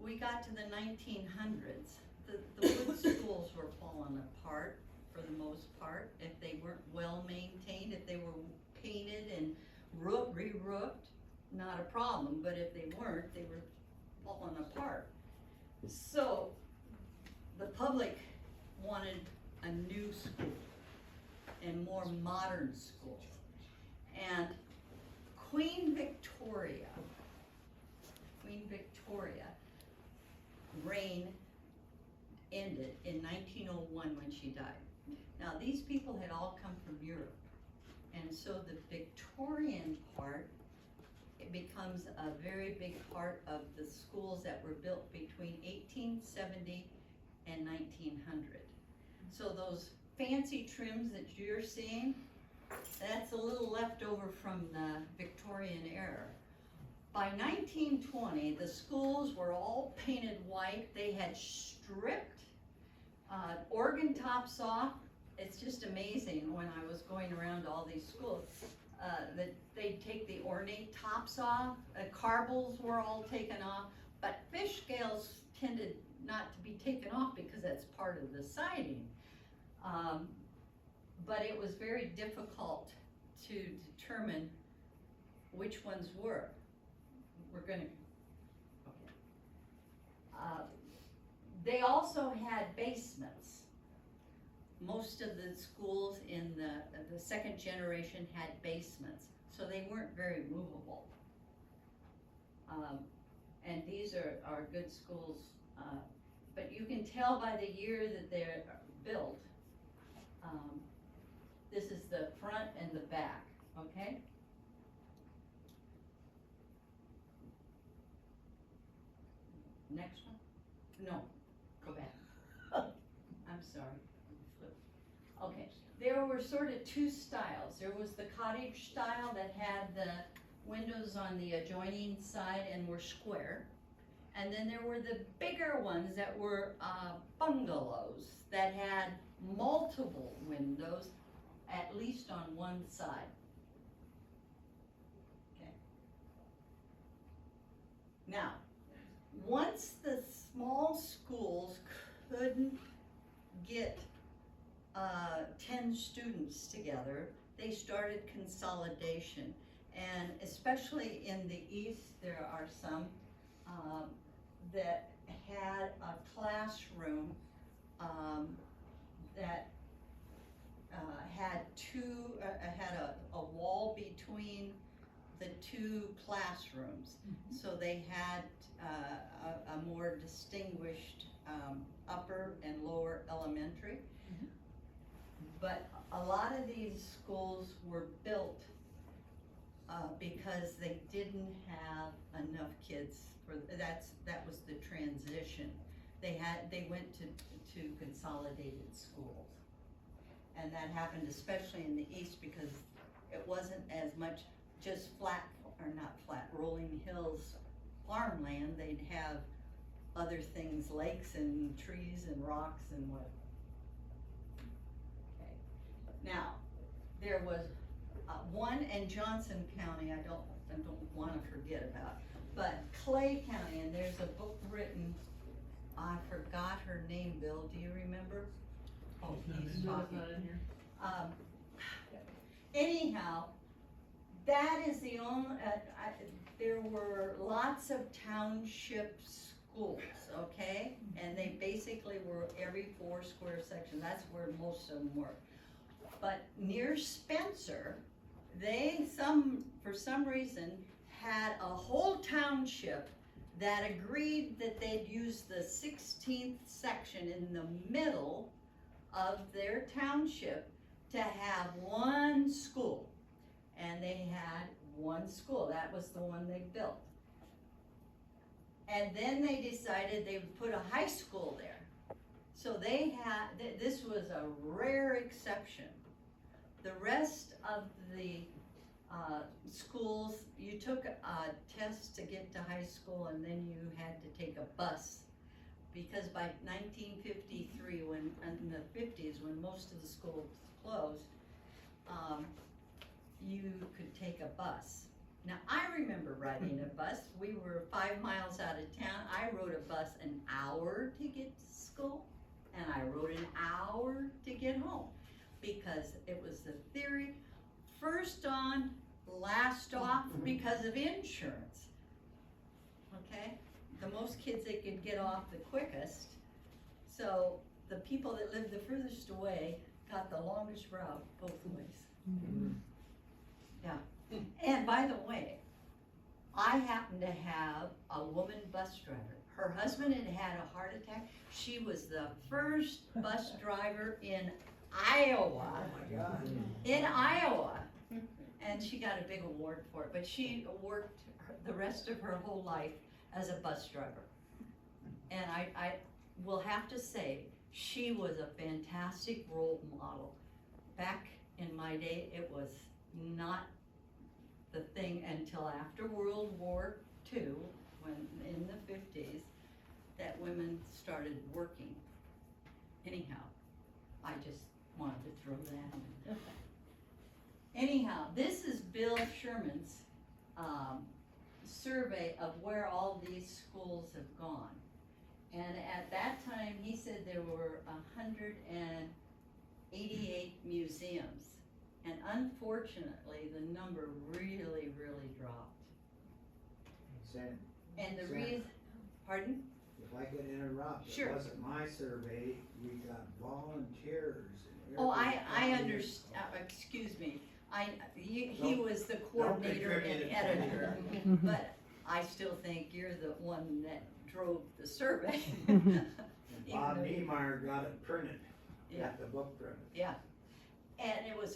we got to the 1900s, the wood schools were falling apart for the most part, if they weren't well maintained. If they were painted and re-roofed, not a problem, but if they weren't, they were falling apart. So the public wanted a new school and more modern school. And Queen Victoria reign ended in 1901 when she died. Now, these people had all come from Europe, and so the Victorian part, it becomes a very big part of the schools that were built between 1870 and 1900. So those fancy trims that you're seeing, over from the Victorian era. By 1920, the schools were all painted white. They had stripped organ tops off. It's just amazing when I was going around to all these schools that they'd take the ornate tops off. Corbels were all taken off, but fish scales tended not to be taken off because that's part of the siding. But it was very difficult to determine which ones were. We're gonna, okay. They also had basements. Most of the schools in the second generation had basements, so they weren't very movable. And these are good schools, but you can tell by the year that they're built. This is the front and the back, okay? Next one? No, go back. I'm sorry. Okay, there were sort of two styles. There was the cottage style that had the windows on the adjoining side and were square. And then there were the bigger ones that were bungalows that had multiple windows, at least on one side. Okay. Now, once the small schools couldn't get 10 students together, they started consolidation. And especially in the east, there are some that had a classroom that had a wall between the two classrooms. So they had a more distinguished upper and lower elementary. But a lot of these schools were built because they didn't have enough kids for, that was the transition. They went to consolidated schools. And that happened especially in the east because it wasn't as much just flat, or not flat, rolling hills farmland. They'd have other things, lakes and trees and rocks and what. Okay. Now, there was one in Johnson County I don't want to forget about, but Clay County, and there's a book written, I forgot her name, Bill, do you remember? Oh, he's talking. Not in here. Anyhow, that is the only, there were lots of township schools, okay? And they basically were every 4 square section. That's where most of them were. But near Spencer, for some reason, had a whole township that agreed that they'd use the 16th section in the middle of their township to have one school. And they had one school. That was the one they built. And then they decided they would put a high school there. So they had, this was a rare exception. The rest of the schools, you took a test to get to high school and then you had to take a bus. Because by 1953, in the 50s, when most of the schools closed, you could take a bus. Now, I remember riding a bus. We were 5 miles out of town. I rode a bus an hour to get to school, and I rode an hour to get home, because it was the theory, first on, last off, because of insurance. Okay? The most kids they could get off the quickest. So the people that lived the furthest away got the longest route both ways. Yeah. And by the way, I happen to have a woman bus driver. Her husband had had a heart attack. She was the first bus driver in Iowa. Oh my God. In Iowa. And she got a big award for it. But she worked the rest of her whole life as a bus driver. And I will have to say, she was a fantastic role model. Back in my day, it was not the thing until after World War II, when, in the 50s, that women started working. Anyhow, I just wanted to throw that in. Anyhow, this is Bill Sherman's survey of where all these schools have gone. And at that time, he said there were 188 museums. And unfortunately, the number really, really dropped. Sam, And the Sam. reason, pardon? if I could interrupt, Sure. it wasn't my survey, we got volunteers and Oh, I everything. understand, excuse me. He Don't- was the coordinator and contribute editor, anything. but I still think you're the one that drove the survey. And Even Bob though- Niemeyer got it printed Yeah. at the book print. Yeah, and it was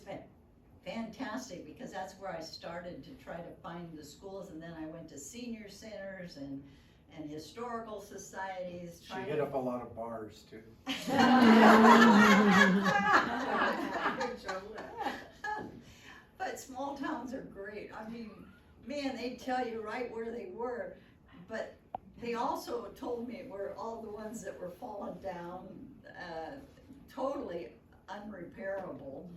fantastic, because that's where I started to try to find the schools, and then I went to senior centers and historical societies. She trying hit to- up a lot of bars too. But small towns are great. I mean, man, they tell you right where they were, but they also told me where all the ones that were fallen down, totally unrepairable.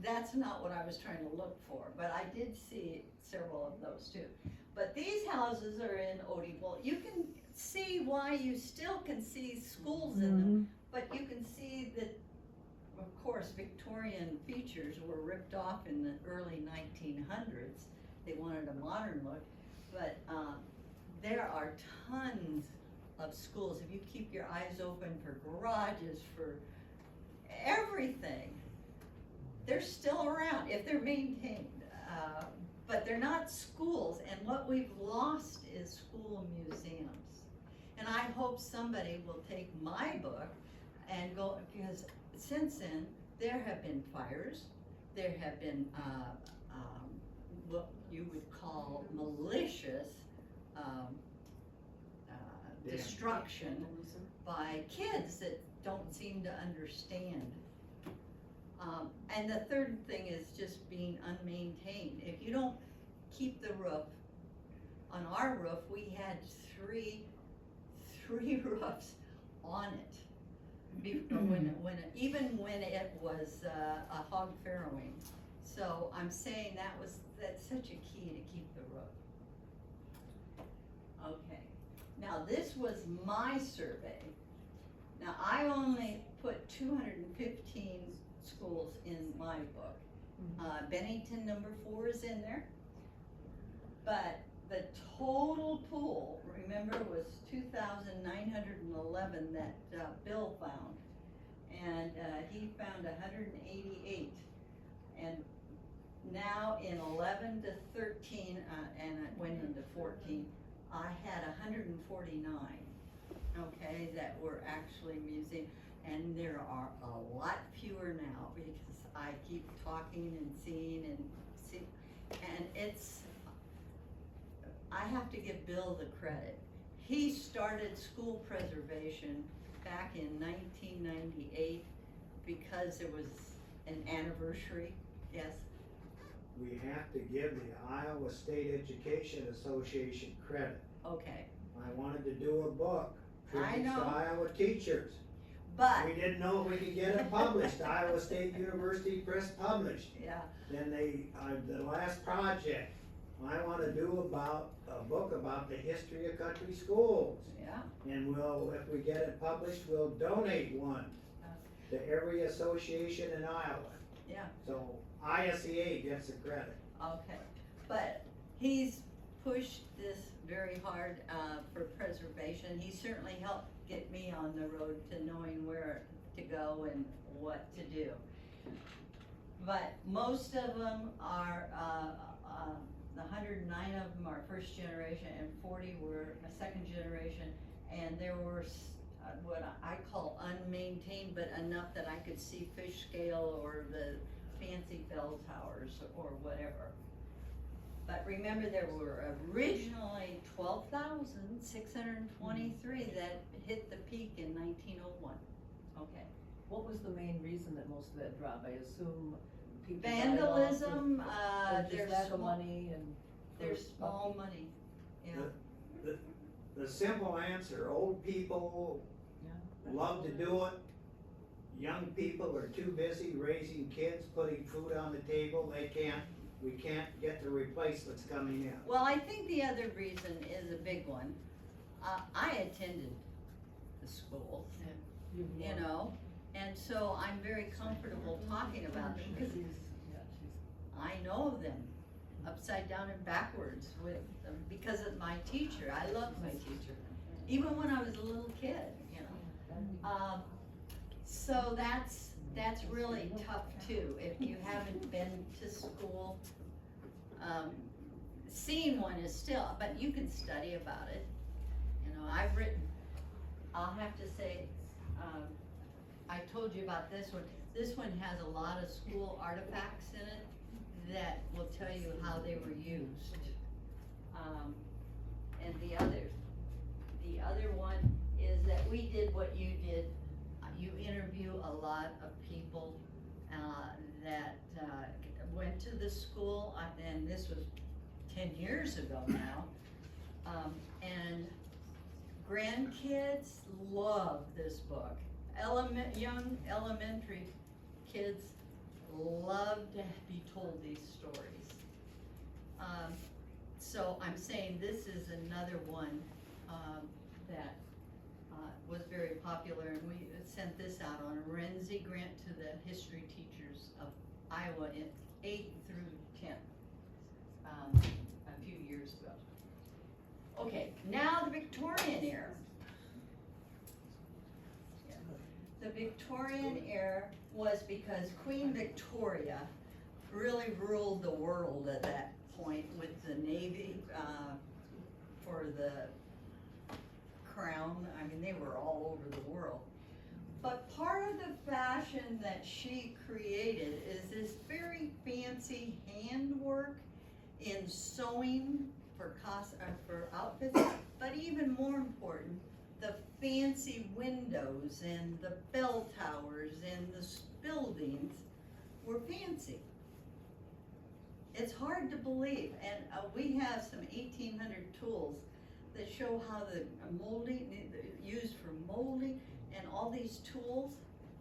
That's not what I was trying to look for, but I did see several of those too. But these houses are in Odebolt. You can see why you still can see schools in them, but you can see that, of course, Victorian features were ripped off in the early 1900s. They wanted a modern look, but there are tons of schools. If you keep your eyes open for garages, for everything, they're still around if they're maintained. But they're not schools, and what we've lost is school museums. And I hope somebody will take my book and go, because since then, there have been fires, there have been what you would call malicious destruction by kids that don't seem to understand. And the third thing is just being unmaintained. If you don't keep the roof, on our roof, we had three roofs on it. Even when it was a hog farrowing. So I'm saying that's such a key to keep the roof. Okay, now this was my survey. Now I only put 215 schools in my book. Bennington number 4 is in there. But the total pool, remember, was 2,911 that Bill found. And he found 188. And now in 11 to 13, and I went into 14, I had 149, okay, that were actually museum. And there are a lot fewer now, because I keep talking and seeing and see, and I have to give Bill the credit. He started school preservation back in 1998 because there was an anniversary, yes? We have to give the Iowa State Education Association credit. Okay, I wanted to do a book, I tributes to know. Iowa teachers. but, We didn't know if we could get it published. Iowa State University Press published. yeah, Then the last project, I want to do about a book about the history of country schools. yeah, And if we get it published, we'll donate one to every association in Iowa. yeah. So ISEA gets the credit. Okay, but he's pushed this very hard for preservation. He certainly helped get me on the road to knowing where to go and what to do. But most of them are, the 109 of them are first generation and 40 were a second generation. And there were what I call unmaintained, but enough that I could see fish scale or the fancy bell towers or whatever. But remember, there were originally 12,623 that hit the peak in 1901. Okay. What was the main reason that most of that dropped? I assume people died off vandalism, or just there's lack of small, money and. there's small money, yeah. The simple answer, old people love to do it. Young people are too busy raising kids, putting food on the table, we can't get the replacements coming in. Well, I think the other reason is a big one. I attended the school, you know, and so I'm very comfortable talking about them because I know them upside down and backwards because of my teacher. I loved my teacher, even when I was a little kid, you know. So that's really tough too. If you haven't been to school, seeing one is still, but you can study about it. You know, I'll have to say, I told you about this one. This one has a lot of school artifacts in it that will tell you how they were used. And the other one is that we did what you did. You interview a lot of people that went to the school, and this was 10 years ago now. And grandkids love this book. Young elementary kids love to be told these stories. So I'm saying this is another one that was very popular, and we sent this out on a Renzi grant to the history teachers of Iowa in 8th through 10th, a few years ago. Okay, now the Victorian era. The Victorian era was because Queen Victoria really ruled the world at that point with the Navy for the crown. I mean, they were all over the world. But part of the fashion that she created is this very fancy handwork in sewing for outfits, but even more important, the fancy windows and the bell towers and the buildings were fancy. It's hard to believe, and we have some 1800 tools that show how the molding, used for molding, and all these tools.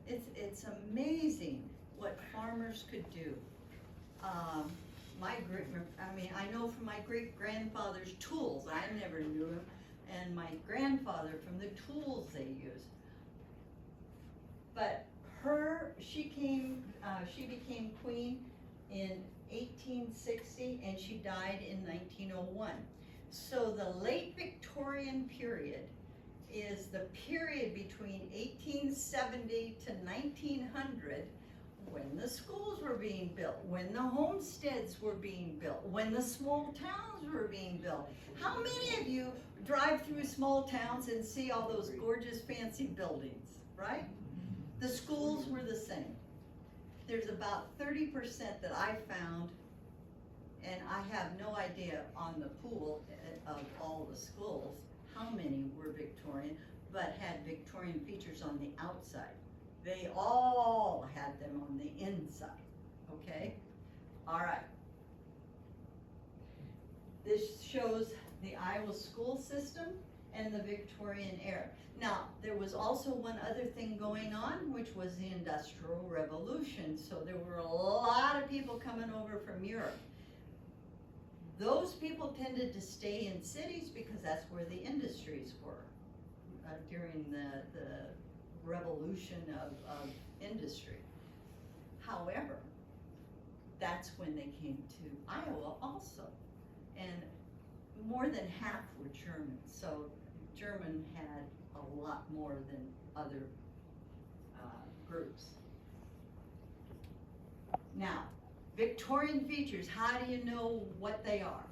It's amazing what farmers could do. I know from my great-grandfather's tools, I never knew him, and my grandfather from the tools they used. But she became queen in 1860, and she died in 1901. So the late Victorian period is the period between 1870 to 1900, when the schools were being built, when the homesteads were being built, when the small towns were being built. How many of you drive through small towns and see all those gorgeous fancy buildings, right? The schools were the same. There's about 30% that I found, and I have no idea on the pool of all the schools how many were Victorian, but had Victorian features on the outside. They all had them on the inside, okay? All right. This shows the Iowa school system and the Victorian era. Now, there was also one other thing going on, which was the Industrial Revolution. So there were a lot of people coming over from Europe. Those people tended to stay in cities because that's where the industries were during the revolution of industry. However, that's when they came to Iowa also. And more than half were German, so German had a lot more than other groups. Now, Victorian features, how do you know what they are?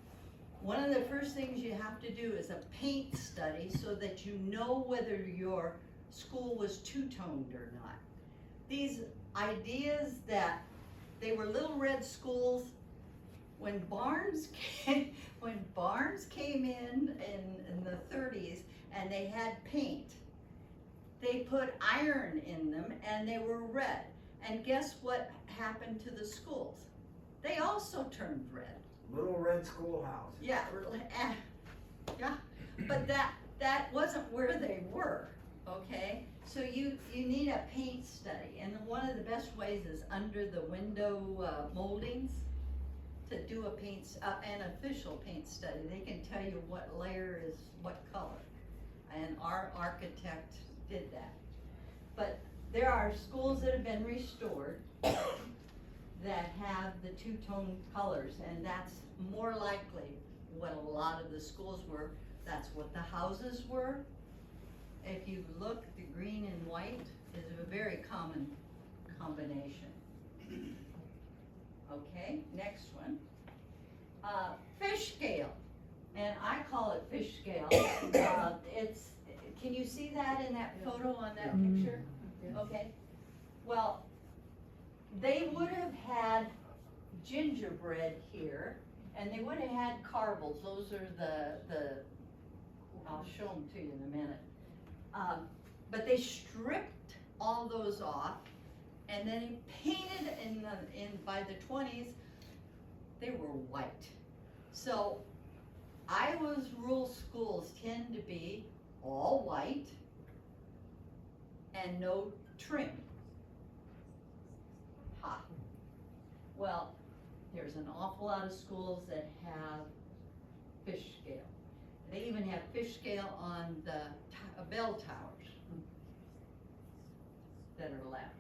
One of the first things you have to do is a paint study so that you know whether your school was two-toned or not. These ideas that they were little red schools, when Barnes came in the 30s and they had paint, they put iron in them and they were red. And guess what happened to the schools? They also turned red. Little red schoolhouse. Yeah, yeah, but that wasn't where they were, okay? So you need a paint study, and one of the best ways is under the window moldings to do an official paint study. They can tell you what layer is what color, and our architect did that. But there are schools that have been restored that have the two-tone colors, and that's more likely what a lot of the schools were. That's what the houses were. If you look, the green and white is a very common combination. Okay, next one. Fish scale, and I call it fish scale. Can you see that in that photo on that picture? Okay, well, they would have had gingerbread here, and they would have had Corbels. Those are the I'll show them to you in a minute. But they stripped all those off, and then they painted by the 20s, they were white. So Iowa's rural schools tend to be all white and no trim. Ha. Well, there's an awful lot of schools that have fish scale. They even have fish scale on the bell towers that are left.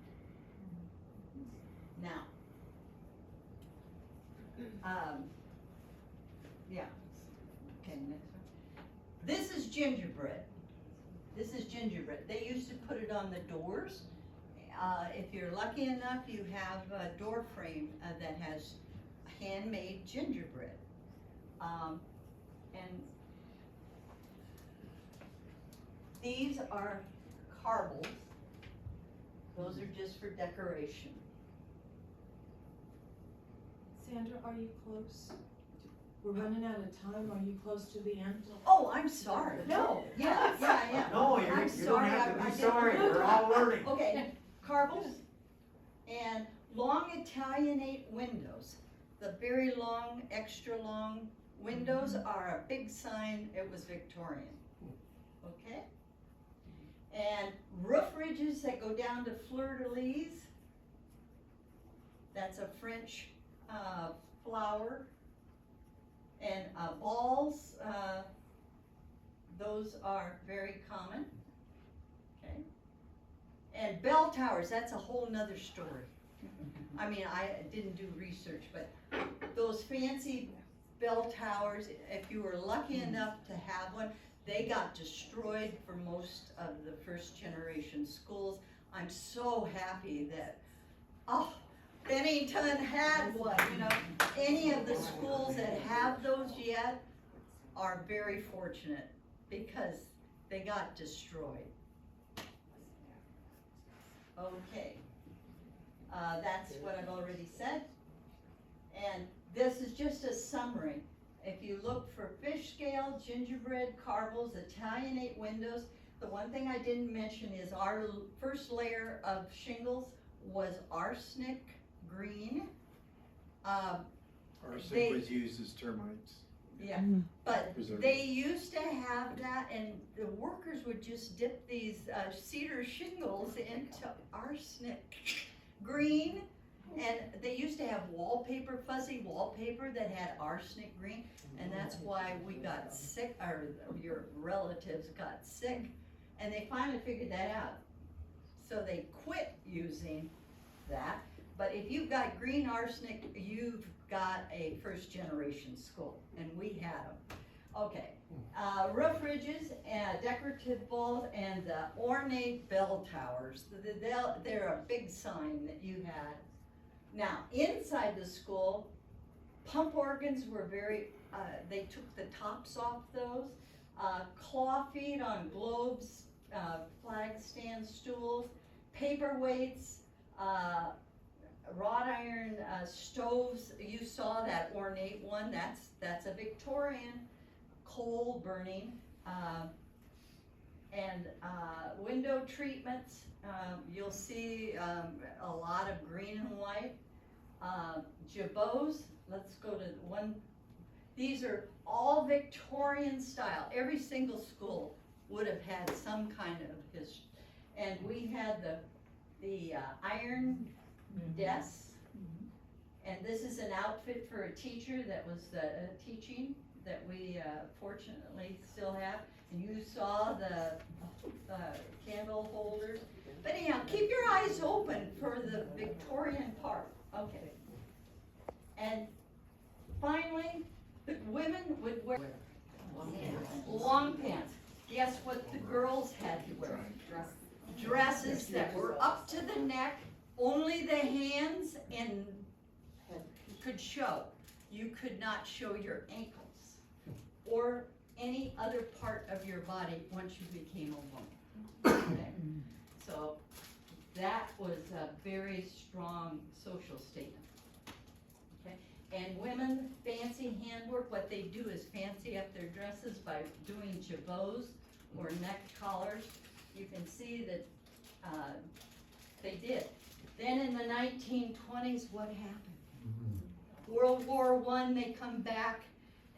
Now, yeah, okay, next one. This is gingerbread. This is gingerbread. They used to put it on the doors. If you're lucky enough, you have a door frame that has handmade gingerbread. And these are Corbels. Those are just for decoration. Sandra, are you close? We're running out of time. Are you close to the end? Oh, I'm sorry. No, yeah, I am. No, I'm you don't sorry, have to I be didn't- sorry, we're all learning. Okay, Corbels and long Italianate windows. The very long, extra long windows are a big sign it was Victorian. Okay? And roof ridges that go down to fleur-de-lis. That's a French flower. And balls, those are very common. Okay? And bell towers, that's a whole nother story. I mean, I didn't do research, but those fancy bell towers, if you were lucky enough to have one, they got destroyed for most of the first generation schools. I'm so happy that, Bennington had one, you know. Any of the schools that have those yet are very fortunate because they got destroyed. Okay, that's what I've already said. And this is just a summary. If you look for fish scale, gingerbread, Corbels, Italianate windows, the one thing I didn't mention is our first layer of shingles was arsenic green. Arsenic was used as termites. Yeah, but Preservative. they used to have that, and the workers would just dip these cedar shingles into arsenic green, and they used to have wallpaper, fuzzy wallpaper that had arsenic green, and that's why we got sick, or your relatives got sick, and they finally figured that out. So they quit using that, but if you've got green arsenic, you've got a first generation school, and we had them. Okay, roof ridges and decorative balls and the ornate bell towers. They're a big sign that you had. Now, inside the school, pump organs were very, they took the tops off those. Claw feet on globes, flag stand stools, paperweights, wrought iron stoves. You saw that ornate one. That's a Victorian coal burning. And window treatments, you'll see a lot of green and white. Jabots, let's go to one. These are all Victorian style. Every single school would have had some kind of history. And we had the iron desks. And this is an outfit for a teacher that was teaching that we fortunately still have. And you saw the candle holders. But anyhow, keep your eyes open for the Victorian part. Okay. And finally, the women would wear long pants. Guess what the girls had to wear? Dresses that were up to the neck, only the hands and could show. You could not show your ankles or any other part of your body once you became a woman. Okay? So that was a very strong social statement. Okay? And women, fancy handwork, what they do is fancy up their dresses by doing jabots or neck collars. You can see that they did. Then in the 1920s, what happened? World War I, they come back,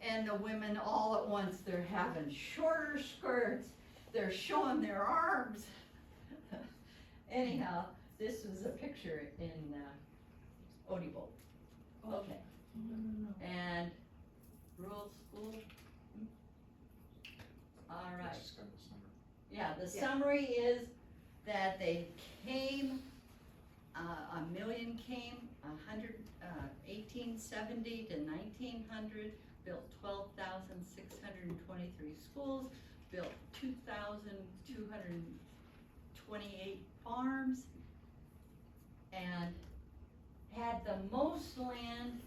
and the women all at once, they're having shorter skirts, they're showing their arms. Anyhow, this was a picture in Odebolt. Okay. And rural school. All right. Yeah, the summary is that they came, 1 million came, 1870 to 1900, built 12,623 schools, built 2,228 farms, and had the most land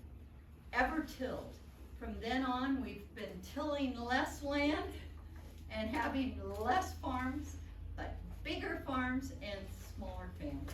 ever tilled. From then on, we've been tilling less land and having less farms, but bigger farms and smaller families.